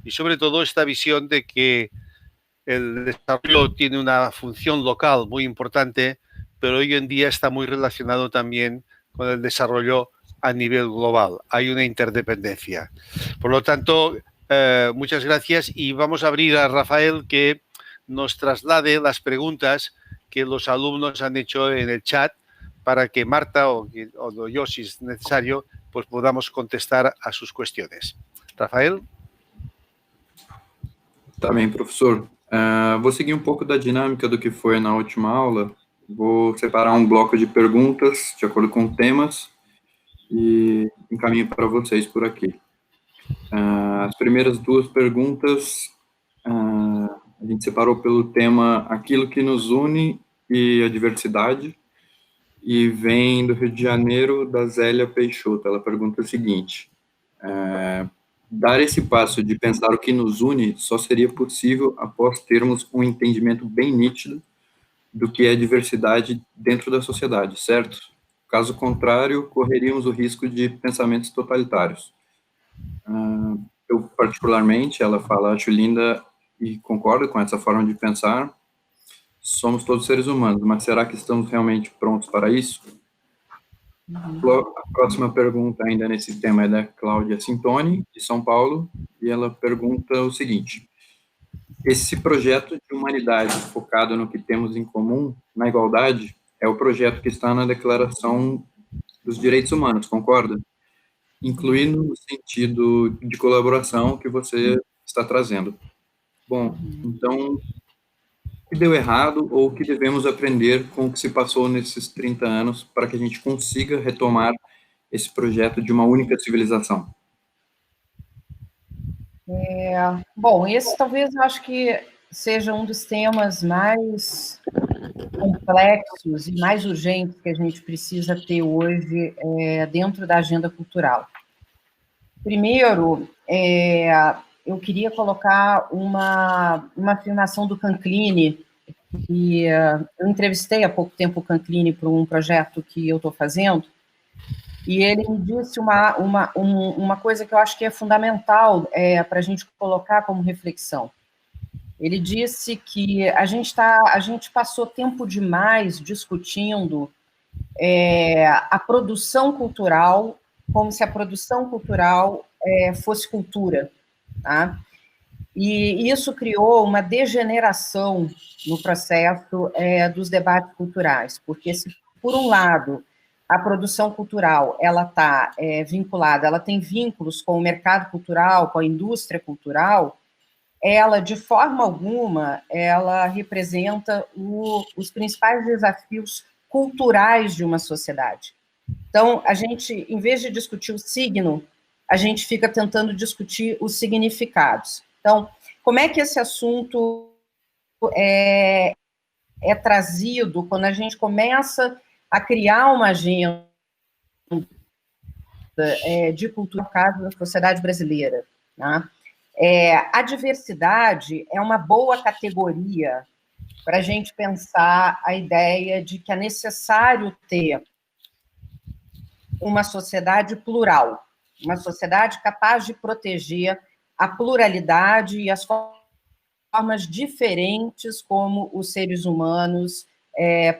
y sobre todo esta visión de que el desarrollo tiene una función local muy importante, pero hoy en día está muy relacionado también con el desarrollo a nivel global, hay una interdependencia. Por lo tanto, muchas gracias y vamos a abrir a Rafael que nos traslade las preguntas que los alumnos han hecho en el chat para que Marta o yo, si es necesario, pues podamos contestar a sus cuestiones. Rafael? Tá bem, professor. Vou seguir um pouco da dinâmica do que foi na última aula. Vou separar um bloco de perguntas de acordo com temas e encaminho para vocês por aqui. As primeiras duas perguntas, a gente separou pelo tema aquilo que nos une e a diversidade, e vem do Rio de Janeiro, da Zélia Peixoto. Ela pergunta o seguinte: dar esse passo de pensar o que nos une só seria possível após termos um entendimento bem nítido do que é diversidade dentro da sociedade, certo? Caso contrário, correríamos o risco de pensamentos totalitários. Eu, particularmente, ela fala, acho linda e concordo com essa forma de pensar. Somos todos seres humanos, mas será que estamos realmente prontos para isso? A próxima pergunta, ainda nesse tema, é da Cláudia Sintoni, de São Paulo, e ela pergunta o seguinte: esse projeto de humanidade focado no que temos em comum, na igualdade, é o projeto que está na Declaração dos Direitos Humanos, concorda? Incluindo no sentido de colaboração que você está trazendo. Bom, então, o que deu errado ou o que devemos aprender com o que se passou nesses 30 anos para que a gente consiga retomar esse projeto de uma única civilização? Bom, esse talvez eu acho que seja um dos temas mais complexos e mais urgentes que a gente precisa ter hoje dentro da agenda cultural. Primeiro, eu queria colocar uma afirmação do Canclini, que eu entrevistei há pouco tempo o Canclini para um projeto que eu estou fazendo, e ele me disse uma coisa que eu acho que é fundamental para a gente colocar como reflexão. Ele disse que a gente passou tempo demais discutindo a produção cultural como se a produção cultural fosse cultura, tá? E isso criou uma degeneração no processo dos debates culturais, porque se, por um lado, a produção cultural ela está vinculada, ela tem vínculos com o mercado cultural, com a indústria cultural, ela, de forma alguma, ela representa os principais desafios culturais de uma sociedade. Então, a gente, em vez de discutir o signo, a gente fica tentando discutir os significados. Então, como é que esse assunto é trazido quando a gente começa a criar uma agenda de cultura, no caso da sociedade brasileira, né? A diversidade é uma boa categoria para a gente pensar a ideia de que é necessário ter uma sociedade plural, uma sociedade capaz de proteger a pluralidade e as formas diferentes como os seres humanos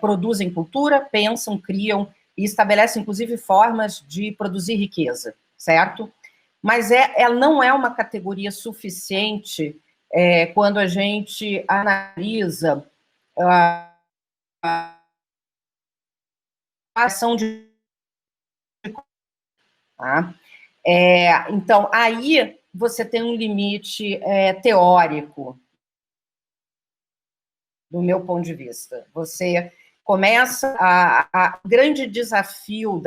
produzem cultura, pensam, criam e estabelecem, inclusive, formas de produzir riqueza, certo? Mas ela não é uma categoria suficiente quando a gente analisa a ação de... Tá? Então, aí você tem um limite teórico, do meu ponto de vista. Você começa... O grande desafio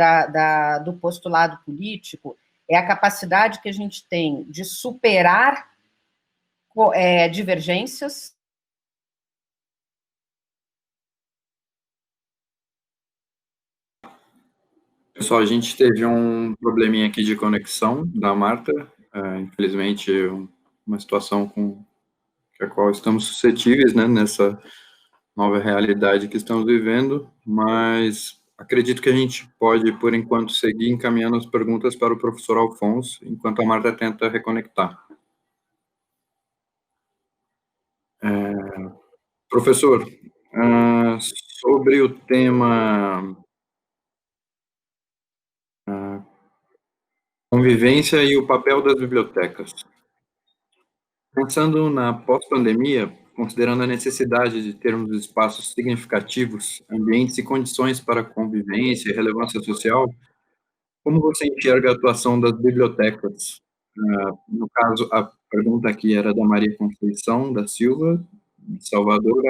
do postulado político é a capacidade que a gente tem de superar divergências. Pessoal, a gente teve um probleminha aqui de conexão da Marta, infelizmente uma situação com a qual estamos suscetíveis, né, nessa nova realidade que estamos vivendo, mas acredito que a gente pode, por enquanto, seguir encaminhando as perguntas para o professor Alfonso, enquanto a Marta tenta reconectar. Professor, sobre o tema Convivência e o papel das bibliotecas. Pensando na pós-pandemia, considerando a necessidade de termos espaços significativos, ambientes e condições para convivência e relevância social, como você enxerga a atuação das bibliotecas? No caso, a pergunta aqui era da Maria Conceição da Silva, de Salvador.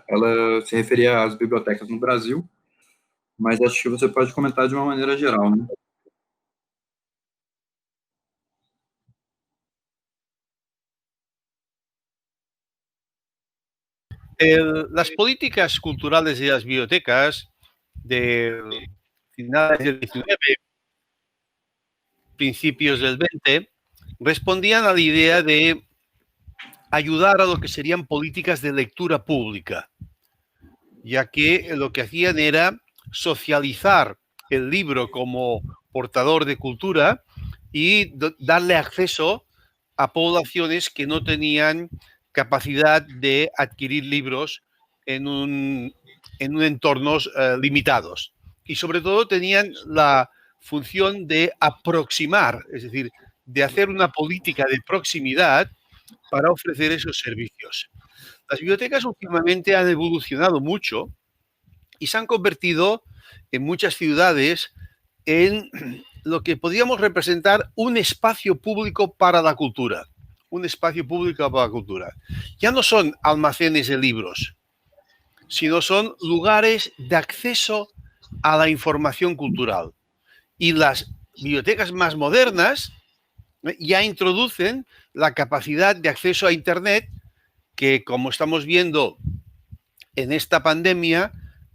Ela se referia às bibliotecas no Brasil, mas acho que você pode comentar de uma maneira geral, né? Las políticas culturales de las bibliotecas de finales del 19, principios del 20, respondían a la idea de ayudar a lo que serían políticas de lectura pública, ya que lo que hacían era socializar el libro como portador de cultura y darle acceso a poblaciones que no tenían capacidad de adquirir libros en entornos limitados. Y sobre todo tenían la función de aproximar, es decir, de hacer una política de proximidad para ofrecer esos servicios. Las bibliotecas últimamente han evolucionado mucho y se han convertido en muchas ciudades en lo que podríamos representar un espacio público para la cultura. Un espacio público para la cultura. Ya no son almacenes de libros, sino son lugares de acceso a la información cultural. Y las bibliotecas más modernas ya introducen la capacidad de acceso a Internet, que como estamos viendo en esta pandemia,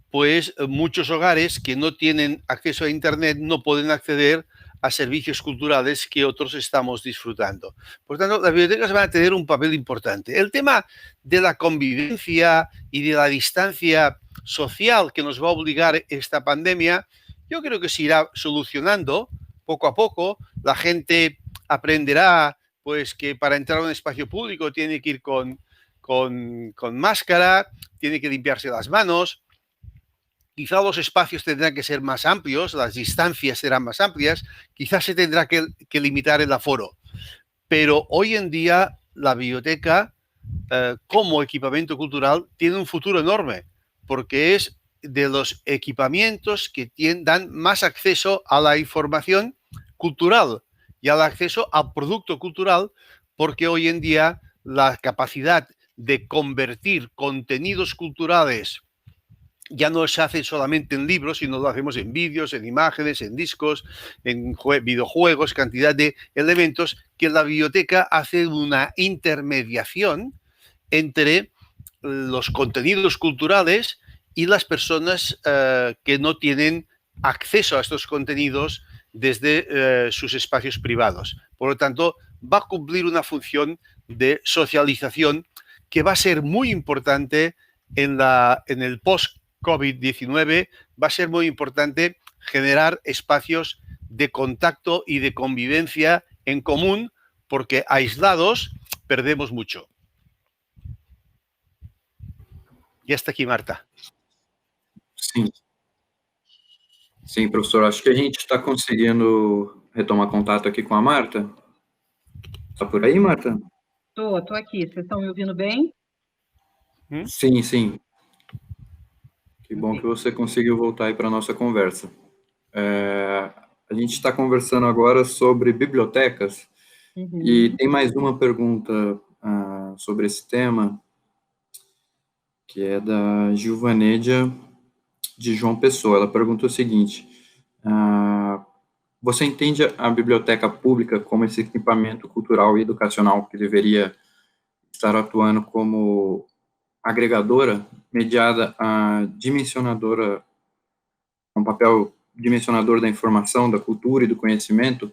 pues muchos hogares que no tienen acceso a Internet no pueden acceder a servicios culturales que otros estamos disfrutando. Por tanto, las bibliotecas van a tener un papel importante. El tema de la convivencia y de la distancia social que nos va a obligar esta pandemia, yo creo que se irá solucionando poco a poco. La gente aprenderá pues que para entrar a un espacio público tiene que ir con máscara, tiene que limpiarse las manos. Quizá los espacios tendrán que ser más amplios, las distancias serán más amplias, quizás se tendrá que limitar el aforo. Pero hoy en día la biblioteca, como equipamiento cultural, tiene un futuro enorme, porque es de los equipamientos que dan más acceso a la información cultural y al acceso al producto cultural, porque hoy en día la capacidad de convertir contenidos culturales ya no se hace solamente en libros, sino lo hacemos en vídeos, en imágenes, en discos, en videojuegos, cantidad de elementos que la biblioteca hace una intermediación entre los contenidos culturales y las personas que no tienen acceso a estos contenidos desde sus espacios privados. Por lo tanto, va a cumplir una función de socialización que va a ser muy importante en el post-COVID-19. Va a ser muy importante generar espacios de contacto y de convivencia en común, porque aislados perdemos mucho. E hasta aqui, Marta. Sim. Sim, professor. Acho que a gente está conseguindo retomar contato aqui com a Marta. Está por aí, Marta? Tô aqui. Vocês estão me ouvindo bem? Sim, sim. Que bom que você conseguiu voltar aí para a nossa conversa. A gente está conversando agora sobre bibliotecas, e tem mais uma pergunta sobre esse tema, que é da Gilvanédia de João Pessoa. Ela pergunta o seguinte: você entende a biblioteca pública como esse equipamento cultural e educacional que deveria estar atuando como agregadora, mediada a dimensionadora, um papel dimensionador da informação, da cultura e do conhecimento,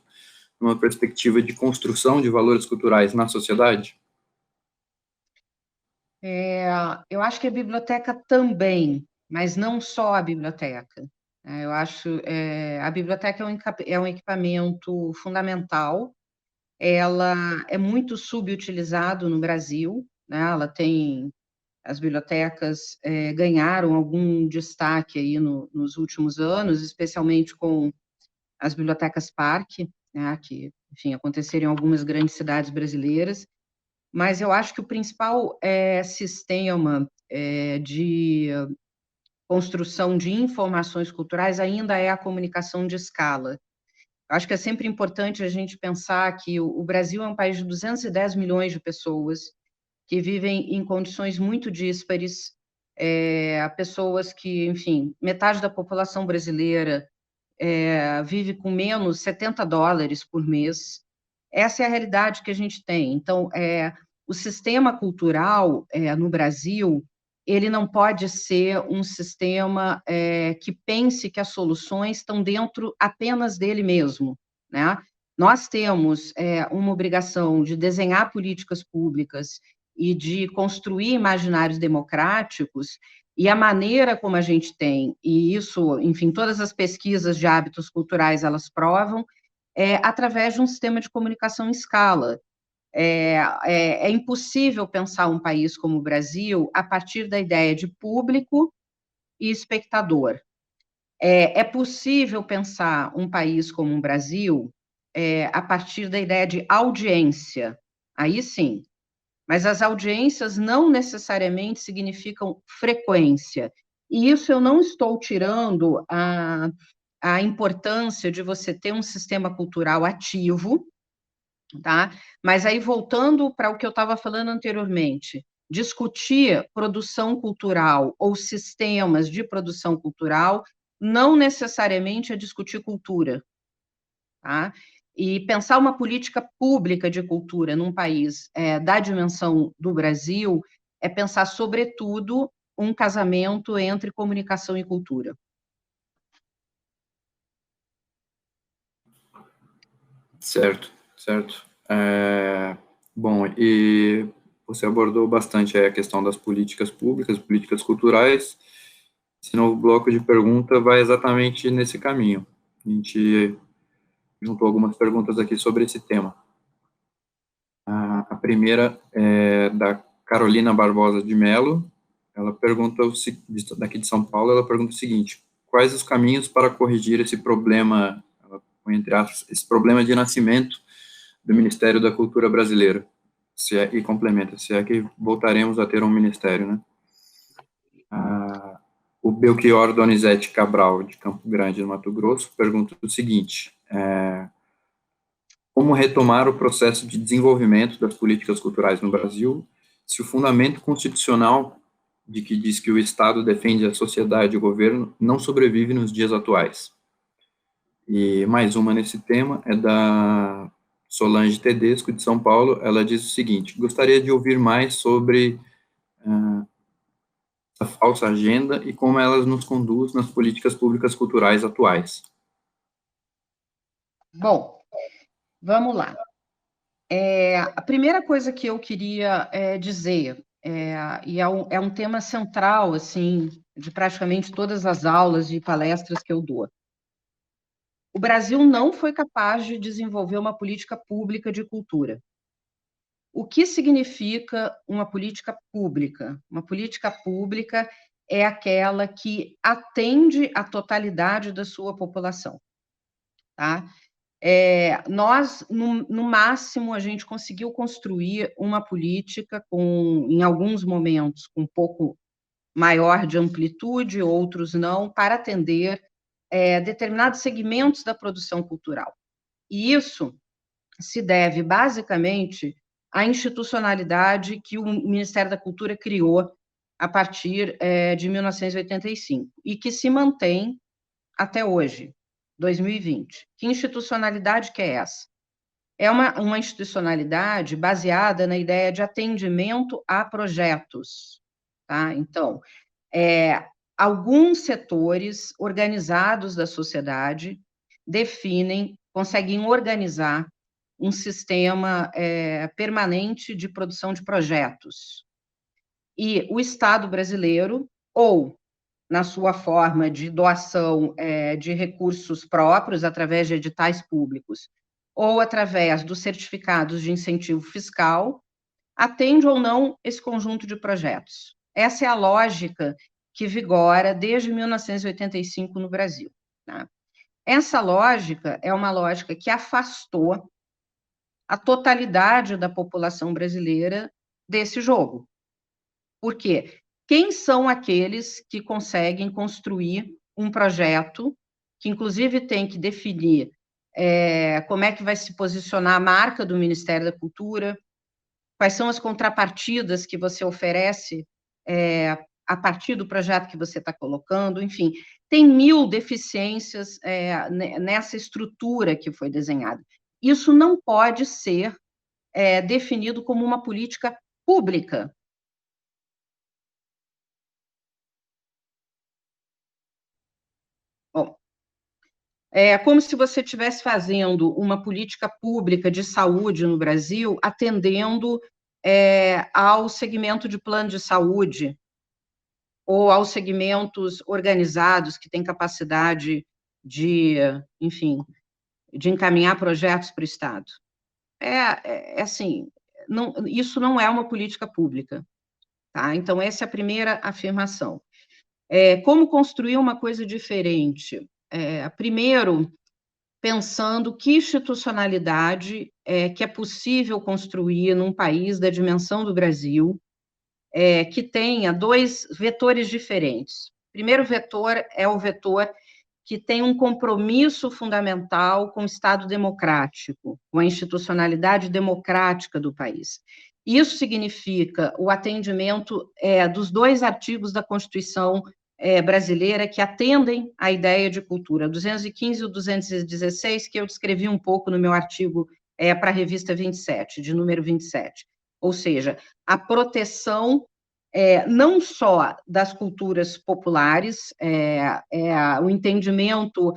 numa perspectiva de construção de valores culturais na sociedade? Eu acho que a biblioteca também, mas não só a biblioteca. Eu acho a biblioteca é um equipamento fundamental. Ela é muito subutilizado no Brasil, né? As bibliotecas ganharam algum destaque aí nos últimos anos, especialmente com as bibliotecas parque, né, que, enfim, aconteceram em algumas grandes cidades brasileiras, mas eu acho que o principal sistema de construção de informações culturais ainda é a comunicação de escala. Eu acho que é sempre importante a gente pensar que o Brasil é um país de 210 milhões de pessoas que vivem em condições muito díspares, pessoas que, enfim, metade da população brasileira vive com menos $70 por mês. Essa é a realidade que a gente tem. Então, o sistema cultural no Brasil, ele não pode ser um sistema que pense que as soluções estão dentro apenas dele mesmo, né? Nós temos uma obrigação de desenhar políticas públicas e de construir imaginários democráticos, e a maneira como a gente tem, e isso, enfim, todas as pesquisas de hábitos culturais, elas provam, através de um sistema de comunicação em escala. É impossível pensar um país como o Brasil a partir da ideia de público e espectador. É possível pensar um país como o Brasil a partir da ideia de audiência, aí sim, mas as audiências não necessariamente significam frequência, e isso eu não estou tirando a importância de você ter um sistema cultural ativo, tá? Mas aí, voltando para o que eu estava falando anteriormente, discutir produção cultural ou sistemas de produção cultural não necessariamente é discutir cultura, tá? E pensar uma política pública de cultura num país da dimensão do Brasil é pensar, sobretudo, um casamento entre comunicação e cultura. Certo, certo. Bom, e você abordou bastante a questão das políticas públicas, políticas culturais. Esse novo bloco de pergunta vai exatamente nesse caminho. A gente juntou algumas perguntas aqui sobre esse tema. A primeira é da Carolina Barbosa de Mello. Ela pergunta, daqui de São Paulo, ela pergunta o seguinte: quais os caminhos para corrigir esse problema, entre aspas, esse problema de nascimento do Ministério da Cultura brasileiro? E complementa, se é que voltaremos a ter um ministério, né? O Belchior Donizete Cabral, de Campo Grande, no Mato Grosso, pergunta o seguinte: como retomar o processo de desenvolvimento das políticas culturais no Brasil, se o fundamento constitucional de que diz que o Estado defende a sociedade e o governo não sobrevive nos dias atuais? E mais uma nesse tema é da Solange Tedesco, de São Paulo. Ela diz o seguinte: gostaria de ouvir mais sobre a falsa agenda e como elas nos conduz nas políticas públicas culturais atuais. Bom, vamos lá. A primeira coisa que eu queria dizer, e é um tema central, assim, de praticamente todas as aulas e palestras que eu dou. O Brasil não foi capaz de desenvolver uma política pública de cultura. O que significa uma política pública? Uma política pública é aquela que atende a totalidade da sua população, tá? Nós, no máximo, a gente conseguiu construir uma política em alguns momentos, com um pouco maior de amplitude, outros não, para atender determinados segmentos da produção cultural. E isso se deve, basicamente, à institucionalidade que o Ministério da Cultura criou a partir de 1985, e que se mantém até hoje, 2020. Que institucionalidade que é essa? É uma institucionalidade baseada na ideia de atendimento a projetos, tá? Então, alguns setores organizados da sociedade conseguem organizar um sistema permanente de produção de projetos. E o Estado brasileiro, ou na sua forma de doação de recursos próprios, através de editais públicos, ou através dos certificados de incentivo fiscal, atende ou não esse conjunto de projetos. Essa é a lógica que vigora desde 1985 no Brasil, tá? Essa lógica é uma lógica que afastou a totalidade da população brasileira desse jogo. Por quê? Quem são aqueles que conseguem construir um projeto, que inclusive tem que definir como é que vai se posicionar a marca do Ministério da Cultura, quais são as contrapartidas que você oferece a partir do projeto que você está colocando, enfim, tem 1000 deficiências nessa estrutura que foi desenhada. Isso não pode ser definido como uma política pública. Bom, é como se você estivesse fazendo uma política pública de saúde no Brasil, atendendo ao segmento de plano de saúde, ou aos segmentos organizados que têm capacidade de, enfim, de encaminhar projetos para o Estado. Assim, isso não é uma política pública, tá? Então, essa é a primeira afirmação. Como construir uma coisa diferente? Primeiro, pensando que institucionalidade que é possível construir num país da dimensão do Brasil, que tenha 2 vetores diferentes. O primeiro vetor é o vetor que tem um compromisso fundamental com o Estado democrático, com a institucionalidade democrática do país. Isso significa o atendimento dos 2 artigos da Constituição brasileira que atendem à ideia de cultura, 215 e o 216, que eu descrevi um pouco no meu artigo para a revista 27, de número 27. Ou seja, a proteção não só das culturas populares, o entendimento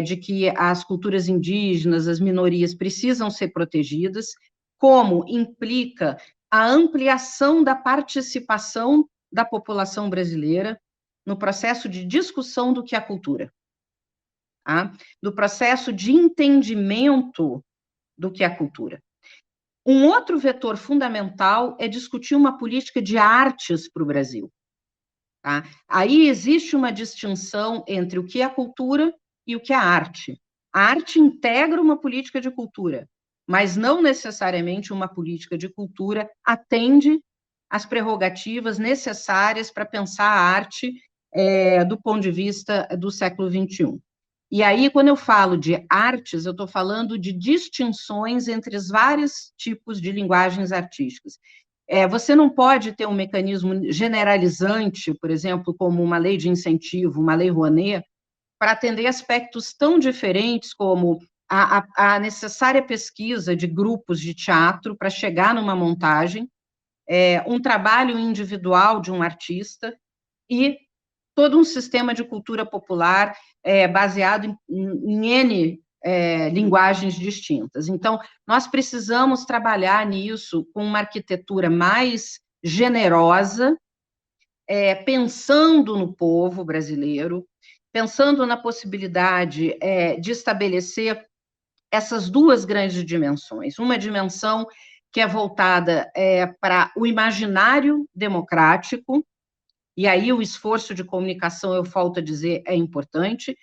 de que as culturas indígenas, as minorias precisam ser protegidas, como implica a ampliação da participação da população brasileira no processo de discussão do que é cultura, tá? Do processo de entendimento do que é cultura. Um outro vetor fundamental é discutir uma política de artes para o Brasil. Tá? Aí existe uma distinção entre o que é cultura e o que é arte. A arte integra uma política de cultura, mas não necessariamente uma política de cultura atende às prerrogativas necessárias para pensar a arte do ponto de vista do século XXI. E aí, quando eu falo de artes, eu estou falando de distinções entre os vários tipos de linguagens artísticas. Você não pode ter um mecanismo generalizante, por exemplo, como uma lei de incentivo, uma lei Rouanet, para atender aspectos tão diferentes como a necessária pesquisa de grupos de teatro para chegar numa montagem, um trabalho individual de um artista e todo um sistema de cultura popular baseado em N linguagens distintas. Então, nós precisamos trabalhar nisso com uma arquitetura mais generosa, pensando no povo brasileiro, pensando na possibilidade de estabelecer essas 2 grandes dimensões. Uma dimensão que é voltada para o imaginário democrático, e aí o esforço de comunicação, eu volto a dizer, é importante.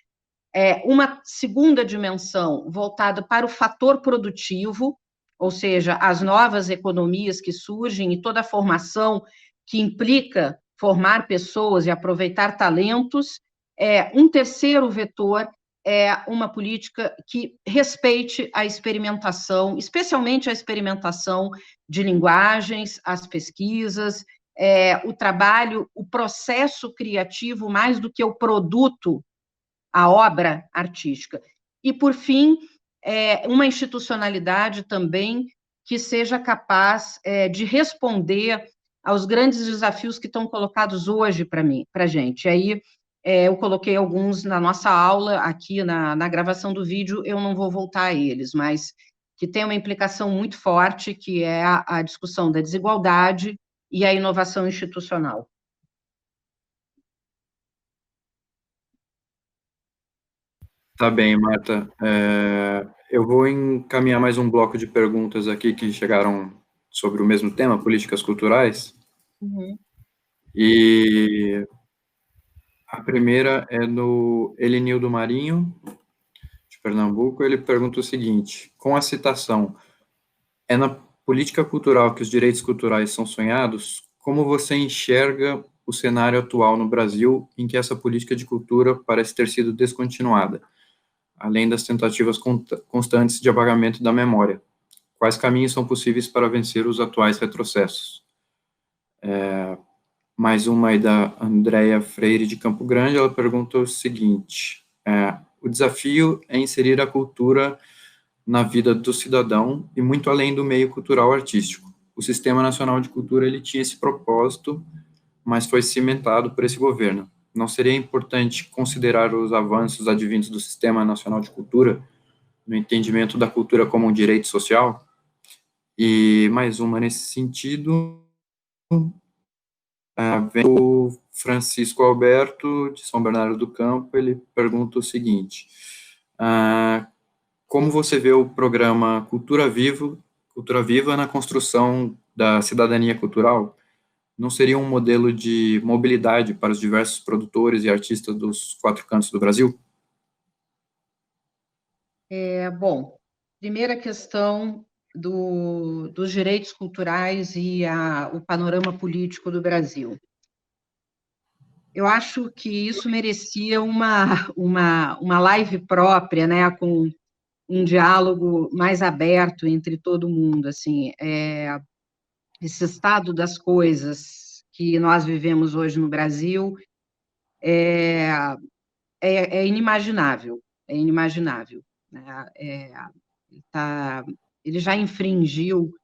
Uma segunda dimensão voltada para o fator produtivo, ou seja, as novas economias que surgem e toda a formação que implica formar pessoas e aproveitar talentos. Um terceiro vetor é uma política que respeite a experimentação, especialmente a experimentação de linguagens, as pesquisas, o trabalho, o processo criativo, mais do que o produto, a obra artística. E, por fim, uma institucionalidade também que seja capaz de responder aos grandes desafios que estão colocados hoje para a gente. Aí, eu coloquei alguns na nossa aula, aqui na gravação do vídeo, eu não vou voltar a eles, mas que tem uma implicação muito forte, que é a discussão da desigualdade e a inovação institucional. Tá bem, Marta. Eu vou encaminhar mais um bloco de perguntas aqui que chegaram sobre o mesmo tema, políticas culturais. Uhum. E a primeira é do Elenildo Marinho. Pernambuco. Ele pergunta o seguinte: com a citação, é na política cultural que os direitos culturais são sonhados, como você enxerga o cenário atual no Brasil, em que essa política de cultura parece ter sido descontinuada, além das tentativas constantes de apagamento da memória? Quais caminhos são possíveis para vencer os atuais retrocessos? Mais uma aí da Andréia Freire, de Campo Grande. Ela pergunta o seguinte: o desafio é inserir a cultura na vida do cidadão e muito além do meio cultural artístico. O Sistema Nacional de Cultura ele tinha esse propósito, mas foi cimentado por esse governo. Não seria importante considerar os avanços advindos do Sistema Nacional de Cultura no entendimento da cultura como um direito social? E mais uma nesse sentido, vem o Francisco Alberto, de São Bernardo do Campo. Ele pergunta o seguinte: como você vê o programa Cultura Viva na construção da cidadania cultural? Não seria um modelo de mobilidade para os diversos produtores e artistas dos 4 cantos do Brasil? Bom, primeira questão dos direitos culturais e o panorama político do Brasil. Eu acho que isso merecia uma live própria, né, com um diálogo mais aberto entre todo mundo, assim. Esse estado das coisas que nós vivemos hoje no Brasil é inimaginável, né? Ele já infringiu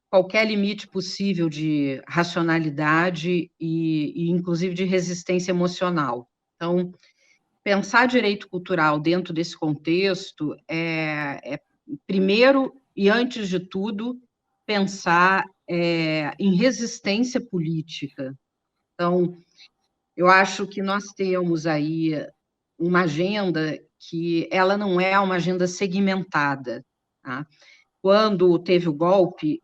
qualquer limite possível de racionalidade e inclusive, de resistência emocional. Então, pensar direito cultural dentro desse contexto primeiro e antes de tudo, pensar em resistência política. Então, eu acho que nós temos aí uma agenda que ela não é uma agenda segmentada, tá? Quando teve o golpe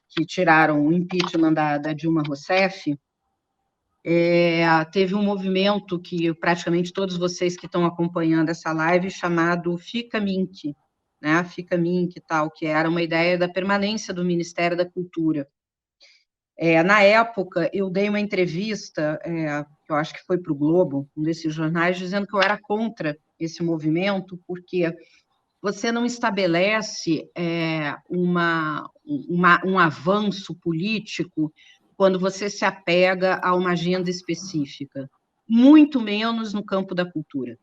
que tiraram o impeachment da Dilma Rousseff, teve um movimento que praticamente todos vocês que estão acompanhando essa live, chamado Fica Mink, né? Fica Mink e tal, que era uma ideia da permanência do Ministério da Cultura. Na época, eu dei uma entrevista, que eu acho que foi para o Globo, um desses jornais, dizendo que eu era contra esse movimento, porque você não estabelece um avanço político quando você se apega a uma agenda específica, muito menos no campo da cultura.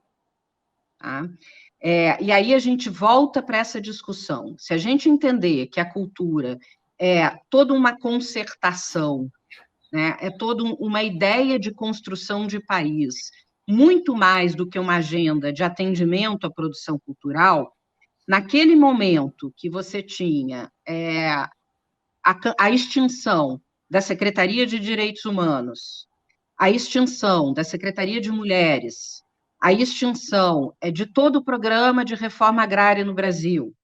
Tá? E aí a gente volta para essa discussão. Se a gente entender que a cultura é toda uma concertação, né, é toda uma ideia de construção de país, muito mais do que uma agenda de atendimento à produção cultural, naquele momento que você tinha a extinção da Secretaria de Direitos Humanos, a extinção da Secretaria de Mulheres, a extinção de todo o programa de reforma agrária no Brasil,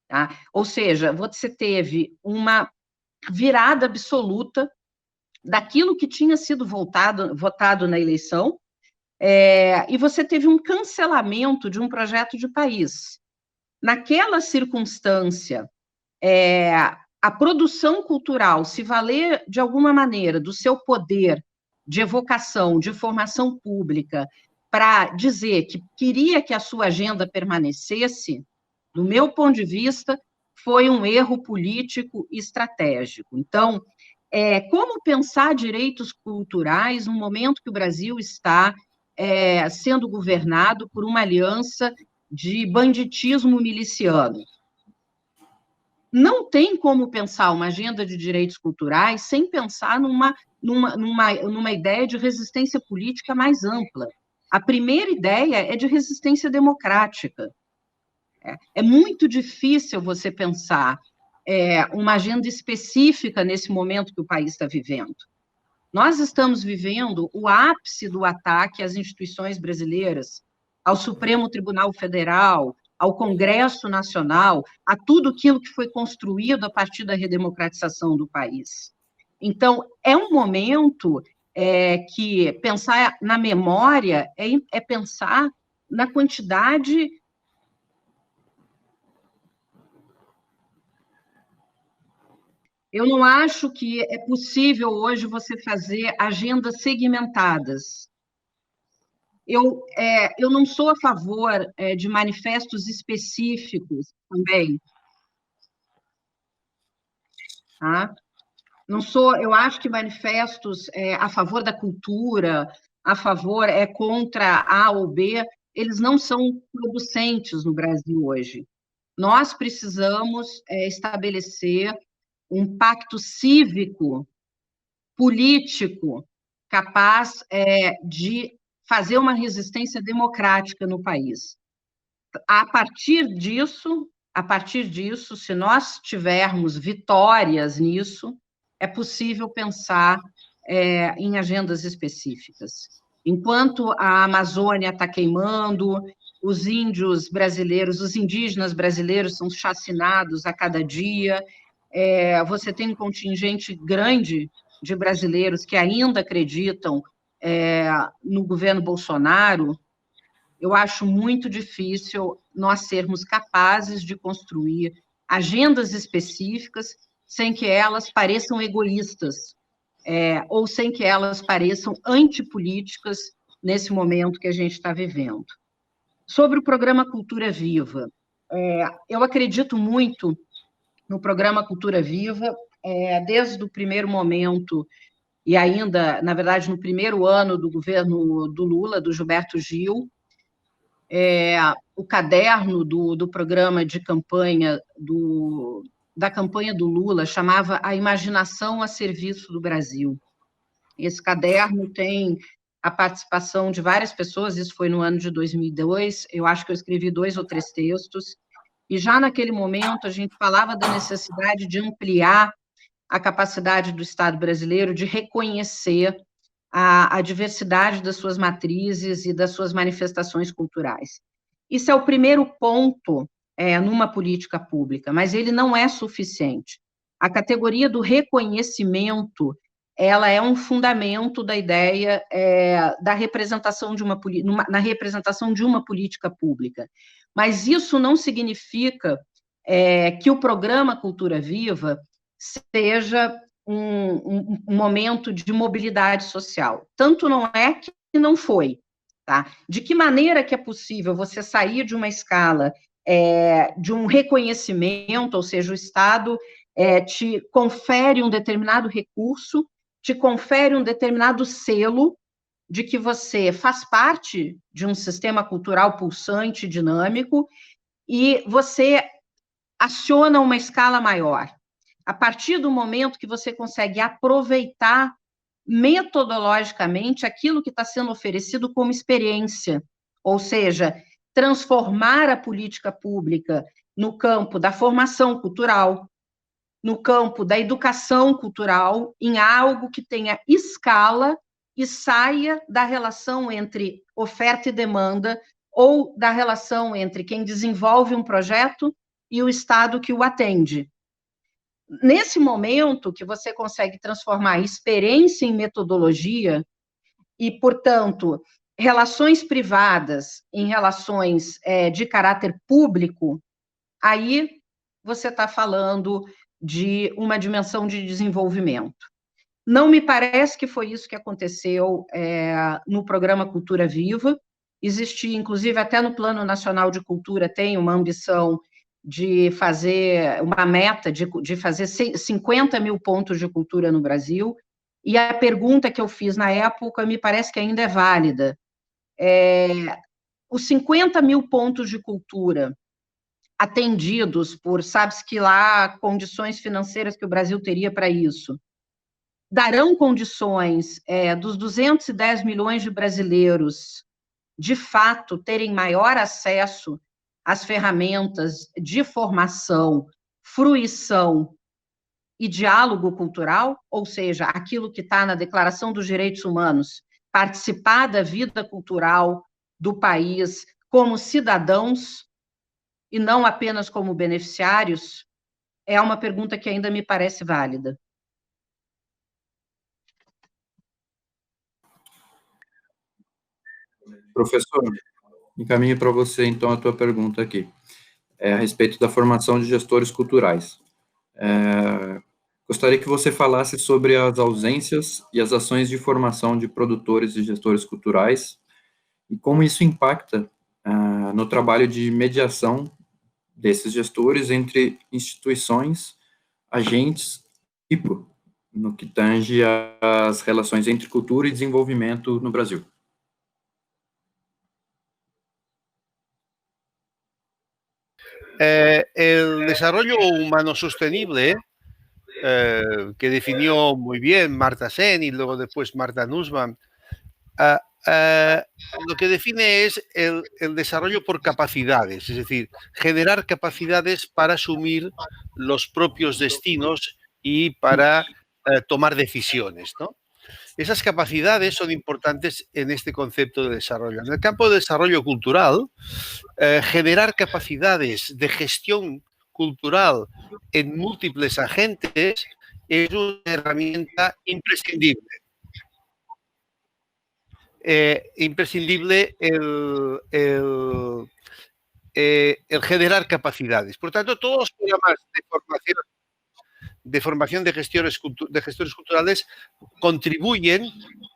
tá? Ou seja, você teve uma virada absoluta daquilo que tinha sido votado na eleição, e você teve um cancelamento de um projeto de país. Naquela circunstância, a produção cultural se valer, de alguma maneira, do seu poder de evocação, de formação pública, para dizer que queria que a sua agenda permanecesse, do meu ponto de vista, foi um erro político e estratégico. Então, como pensar direitos culturais no momento que o Brasil está sendo governado por uma aliança de banditismo miliciano? Não tem como pensar uma agenda de direitos culturais sem pensar numa ideia de resistência política mais ampla. A primeira ideia é de resistência democrática. É muito difícil você pensar uma agenda específica nesse momento que o país está vivendo. Nós estamos vivendo o ápice do ataque às instituições brasileiras, ao Supremo Tribunal Federal, ao Congresso Nacional, a tudo aquilo que foi construído a partir da redemocratização do país. Então, é um momento que pensar na memória é pensar na quantidade Eu não acho que é possível hoje você fazer agendas segmentadas. Eu não sou a favor de manifestos específicos também, tá? Não sou, eu acho que manifestos a favor da cultura, a favor, contra A ou B, eles não são producentes no Brasil hoje. Nós precisamos estabelecer um pacto cívico, político, capaz de fazer uma resistência democrática no país. A partir disso, se nós tivermos vitórias nisso, é possível pensar em agendas específicas. Enquanto a Amazônia está queimando, os índios brasileiros, os indígenas brasileiros são chacinados a cada dia, você tem um contingente grande de brasileiros que ainda acreditam no governo Bolsonaro. Eu acho muito difícil nós sermos capazes de construir agendas específicas sem que elas pareçam egoístas, ou sem que elas pareçam antipolíticas nesse momento que a gente está vivendo. Sobre o programa Cultura Viva, eu acredito muito no programa Cultura Viva, desde o primeiro momento, e ainda, na verdade, no primeiro ano do governo do Lula, do Gilberto Gil, o caderno do programa de campanha, da campanha do Lula, chamava A Imaginação a Serviço do Brasil. Esse caderno tem a participação de várias pessoas, isso foi no ano de 2002, eu acho que eu escrevi 2 ou 3 textos, e já naquele momento a gente falava da necessidade de ampliar a capacidade do Estado brasileiro de reconhecer a diversidade das suas matrizes e das suas manifestações culturais. Isso é o primeiro ponto numa política pública, mas ele não é suficiente. A categoria do reconhecimento, ela é um fundamento da ideia da representação na representação de uma política pública. Mas isso não significa que o programa Cultura Viva seja um momento de mobilidade social. Tanto não é que não foi. Tá? De que maneira que é possível você sair de uma escala de um reconhecimento, ou seja, o Estado te confere um determinado recurso, te confere um determinado selo de que você faz parte de um sistema cultural pulsante, dinâmico, e você aciona uma escala maior. A partir do momento que você consegue aproveitar metodologicamente aquilo que está sendo oferecido como experiência, ou seja, transformar a política pública no campo da formação cultural, no campo da educação cultural, em algo que tenha escala e saia da relação entre oferta e demanda, ou da relação entre quem desenvolve um projeto e o Estado que o atende. Nesse momento que você consegue transformar experiência em metodologia e, portanto, relações privadas em relações de caráter público, aí você está falando de uma dimensão de desenvolvimento. Não me parece que foi isso que aconteceu no programa Cultura Viva. Existia, inclusive, até no Plano Nacional de Cultura, tem uma ambição de fazer uma meta de fazer 50 mil pontos de cultura no Brasil, e a pergunta que eu fiz na época me parece que ainda é válida. Os 50 mil pontos de cultura atendidos por, sabe-se que lá, condições financeiras que o Brasil teria para isso, darão condições dos 210 milhões de brasileiros, de fato, terem maior acesso as ferramentas de formação, fruição e diálogo cultural, ou seja, aquilo que está na Declaração dos Direitos Humanos, participar da vida cultural do país como cidadãos e não apenas como beneficiários, é uma pergunta que ainda me parece válida. Professor, encaminho para você, então, a tua pergunta aqui. A respeito da formação de gestores culturais. gostaria que você falasse sobre as ausências e as ações de formação de produtores e gestores culturais e como isso impacta no trabalho de mediação desses gestores entre instituições, agentes e no que tange às relações entre cultura e desenvolvimento no Brasil. El desarrollo humano sostenible, que definió muy bien Marta Sen y luego después Marta Nussbaum, lo que define es el desarrollo por capacidades, es decir, generar capacidades para asumir los propios destinos y para tomar decisiones, ¿no? Esas capacidades son importantes en este concepto de desarrollo. En el campo de desarrollo cultural, generar capacidades de gestión cultural en múltiples agentes es una herramienta imprescindible. Imprescindible el generar capacidades. Por tanto, todos los programas de formación de gestores culturales contribuyen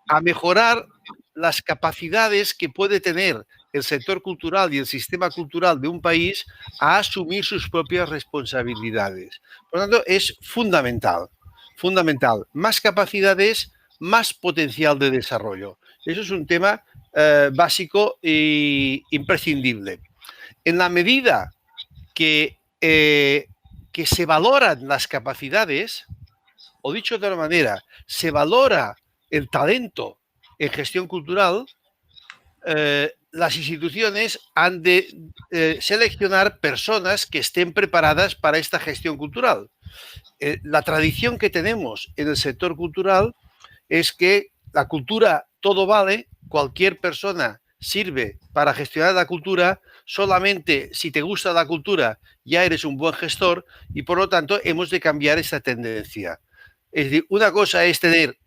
a mejorar las capacidades que puede tener el sector cultural y el sistema cultural de un país a asumir sus propias responsabilidades. Por lo tanto, es fundamental, fundamental. Más capacidades, más potencial de desarrollo. Eso es un tema básico e imprescindible. En la medida que se valoran las capacidades, o dicho de otra manera, se valora el talento en gestión cultural, las instituciones han de seleccionar personas que estén preparadas para esta gestión cultural. La tradición que tenemos en el sector cultural es que la cultura todo vale, cualquier persona sirve para gestionar la cultura, solamente si te gusta la cultura ya eres un buen gestor y por lo tanto hemos de cambiar esta tendencia. Es decir, una cosa es tener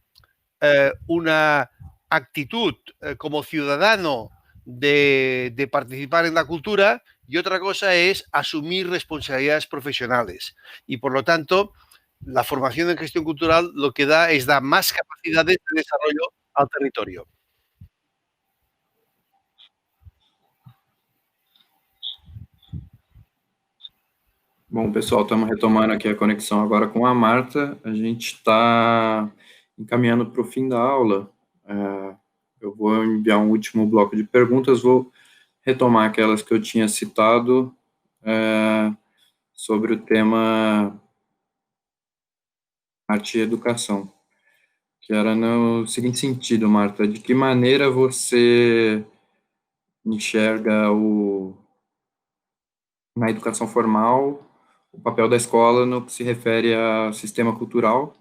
una actitud como ciudadano de participar en la cultura y otra cosa es asumir responsabilidades profesionales. Y por lo tanto, la formación en gestión cultural lo que da es dar más capacidades de desarrollo al territorio. Bom, pessoal, estamos retomando aqui a conexão agora com a Marta. A gente está encaminhando para o fim da aula. Eu vou enviar um último bloco de perguntas, vou retomar aquelas que eu tinha citado sobre o tema arte e educação, que era no seguinte sentido, Marta: de que maneira você enxerga na educação formal o papel da escola no que se refere ao sistema cultural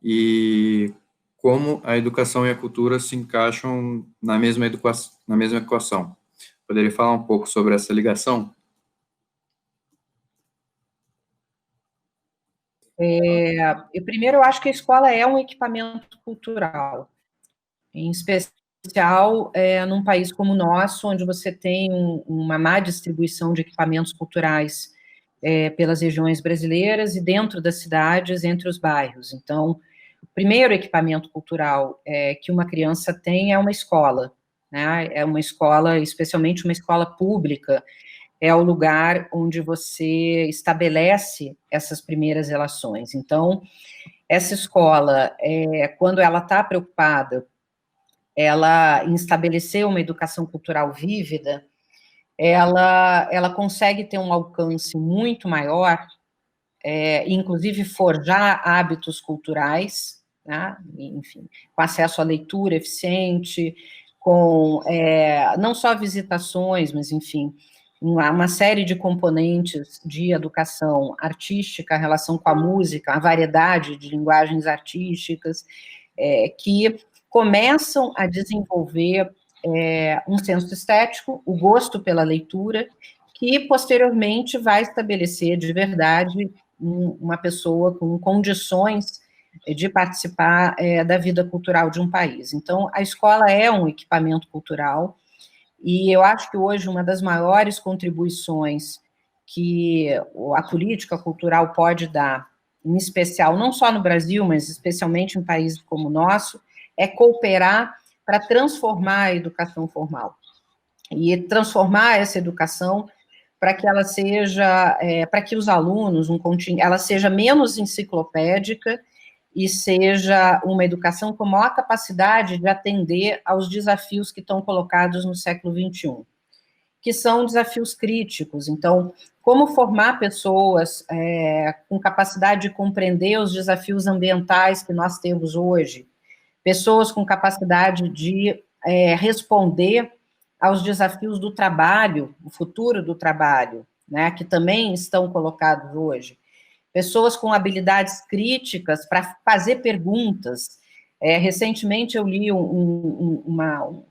e como a educação e a cultura se encaixam na mesma equação? Poderia falar um pouco sobre essa ligação? Primeiro, eu acho que a escola é um equipamento cultural, em especial num país como o nosso, onde você tem uma má distribuição de equipamentos culturais pelas regiões brasileiras e dentro das cidades, entre os bairros. Então, o primeiro equipamento cultural que uma criança tem é uma escola, né? É uma escola, especialmente uma escola pública, é o lugar onde você estabelece essas primeiras relações. Então, essa escola, quando ela está preocupada em estabelecer uma educação cultural vívida, ela consegue ter um alcance muito maior, inclusive forjar hábitos culturais, né? Enfim, com acesso à leitura eficiente, com não só visitações, mas, enfim, uma série de componentes de educação artística, a relação com a música, a variedade de linguagens artísticas, que começam a desenvolver um senso estético, o gosto pela leitura, que posteriormente vai estabelecer de verdade uma pessoa com condições de participar da vida cultural de um país. Então, a escola é um equipamento cultural, e eu acho que hoje uma das maiores contribuições que a política cultural pode dar em especial, não só no Brasil, mas especialmente em países como o nosso, é cooperar para transformar a educação formal. E transformar essa educação para que ela seja, para que os alunos, ela seja menos enciclopédica e seja uma educação com maior capacidade de atender aos desafios que estão colocados no século XXI, que são desafios críticos. Então, como formar pessoas com capacidade de compreender os desafios ambientais que nós temos hoje, pessoas com capacidade de responder aos desafios do trabalho, o futuro do trabalho, né, que também estão colocados hoje. Pessoas com habilidades críticas para fazer perguntas. Recentemente eu li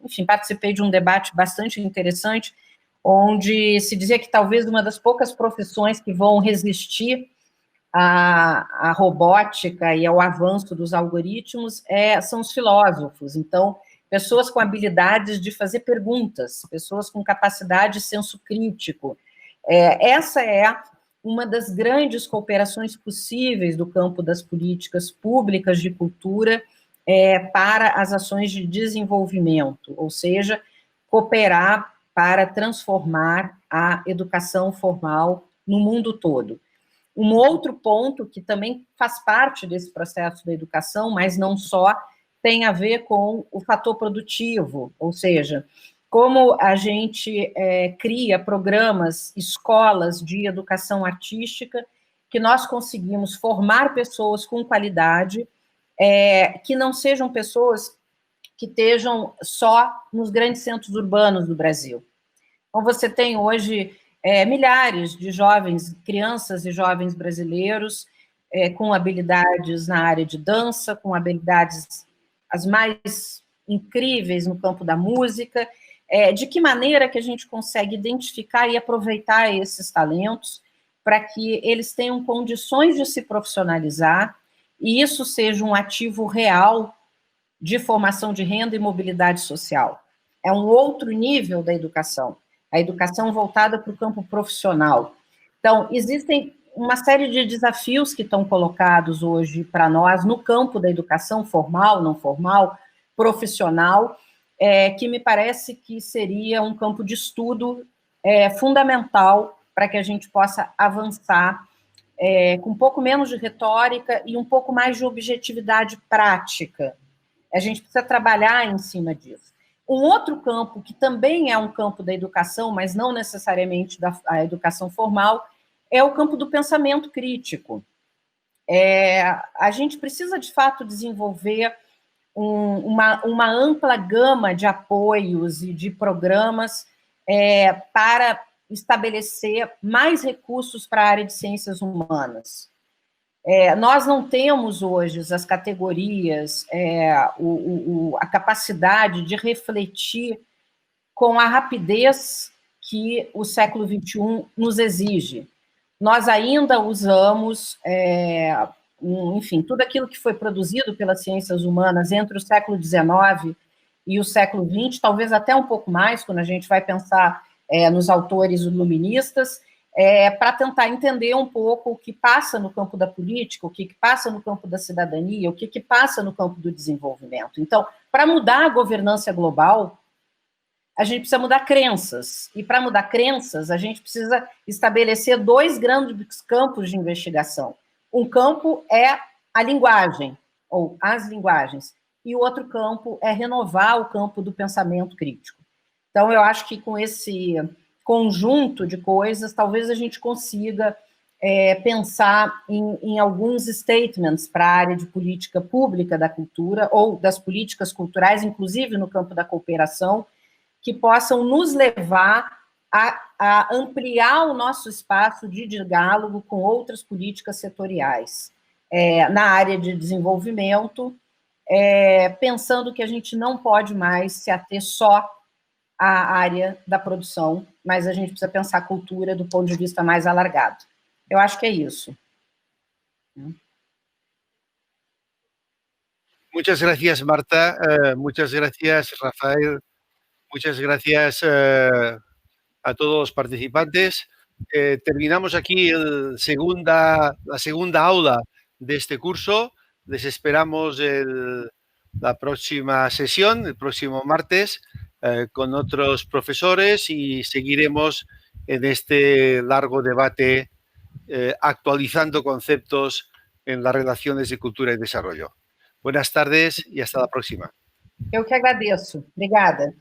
enfim, participei de um debate bastante interessante, onde se dizia que talvez uma das poucas profissões que vão resistir à robótica e ao avanço dos algoritmos são os filósofos. Então, pessoas com habilidades de fazer perguntas, pessoas com capacidade de senso crítico. Essa é uma das grandes cooperações possíveis do campo das políticas públicas de cultura para as ações de desenvolvimento, ou seja, cooperar para transformar a educação formal no mundo todo. Um outro ponto que também faz parte desse processo da educação, mas não só, tem a ver com o fator produtivo, ou seja, como a gente cria programas, escolas de educação artística, que nós conseguimos formar pessoas com qualidade, que não sejam pessoas que estejam só nos grandes centros urbanos do Brasil. Então, você tem hoje milhares de jovens, crianças e jovens brasileiros com habilidades na área de dança, com habilidades as mais incríveis no campo da música. De que maneira que a gente consegue identificar e aproveitar esses talentos para que eles tenham condições de se profissionalizar e isso seja um ativo real de formação de renda e mobilidade social. É um outro nível da educação, a educação voltada para o campo profissional. Então, existem uma série de desafios que estão colocados hoje para nós no campo da educação formal, não formal, profissional, que me parece que seria um campo de estudo fundamental para que a gente possa avançar com um pouco menos de retórica e um pouco mais de objetividade prática. A gente precisa trabalhar em cima disso. Um outro campo, que também é um campo da educação, mas não necessariamente da educação formal, é o campo do pensamento crítico. A gente precisa, de fato, desenvolver uma ampla gama de apoios e de programas para estabelecer mais recursos para a área de ciências humanas. Nós não temos hoje as categorias, a capacidade de refletir com a rapidez que o século XXI nos exige. Nós ainda usamos, enfim, tudo aquilo que foi produzido pelas ciências humanas entre o século XIX e o século XX, talvez até um pouco mais, quando a gente vai pensar nos autores iluministas, para tentar entender um pouco o que passa no campo da política, o que passa no campo da cidadania, o que passa no campo do desenvolvimento. Então, para mudar a governança global, a gente precisa mudar crenças. E para mudar crenças, a gente precisa estabelecer dois grandes campos de investigação. Um campo é a linguagem, ou as linguagens, e o outro campo é renovar o campo do pensamento crítico. Então, eu acho que com esse conjunto de coisas, talvez a gente consiga pensar em alguns statements para a área de política pública da cultura, ou das políticas culturais, inclusive no campo da cooperação, que possam nos levar a ampliar o nosso espaço de diálogo com outras políticas setoriais. Na área de desenvolvimento, pensando que a gente não pode mais se ater só à área da produção, mas a gente precisa pensar a cultura do ponto de vista mais alargado. Eu acho que é isso. Muchas gracias, Marta. Muchas gracias, Rafael. Muchas gracias a todos los participantes. Terminamos aquí la segunda aula de este curso. Les esperamos la próxima sesión, el próximo martes, con otros profesores y seguiremos en este largo debate actualizando conceptos en las relaciones de cultura y desarrollo. Buenas tardes y hasta la próxima. Eu que agradeço. Obrigada.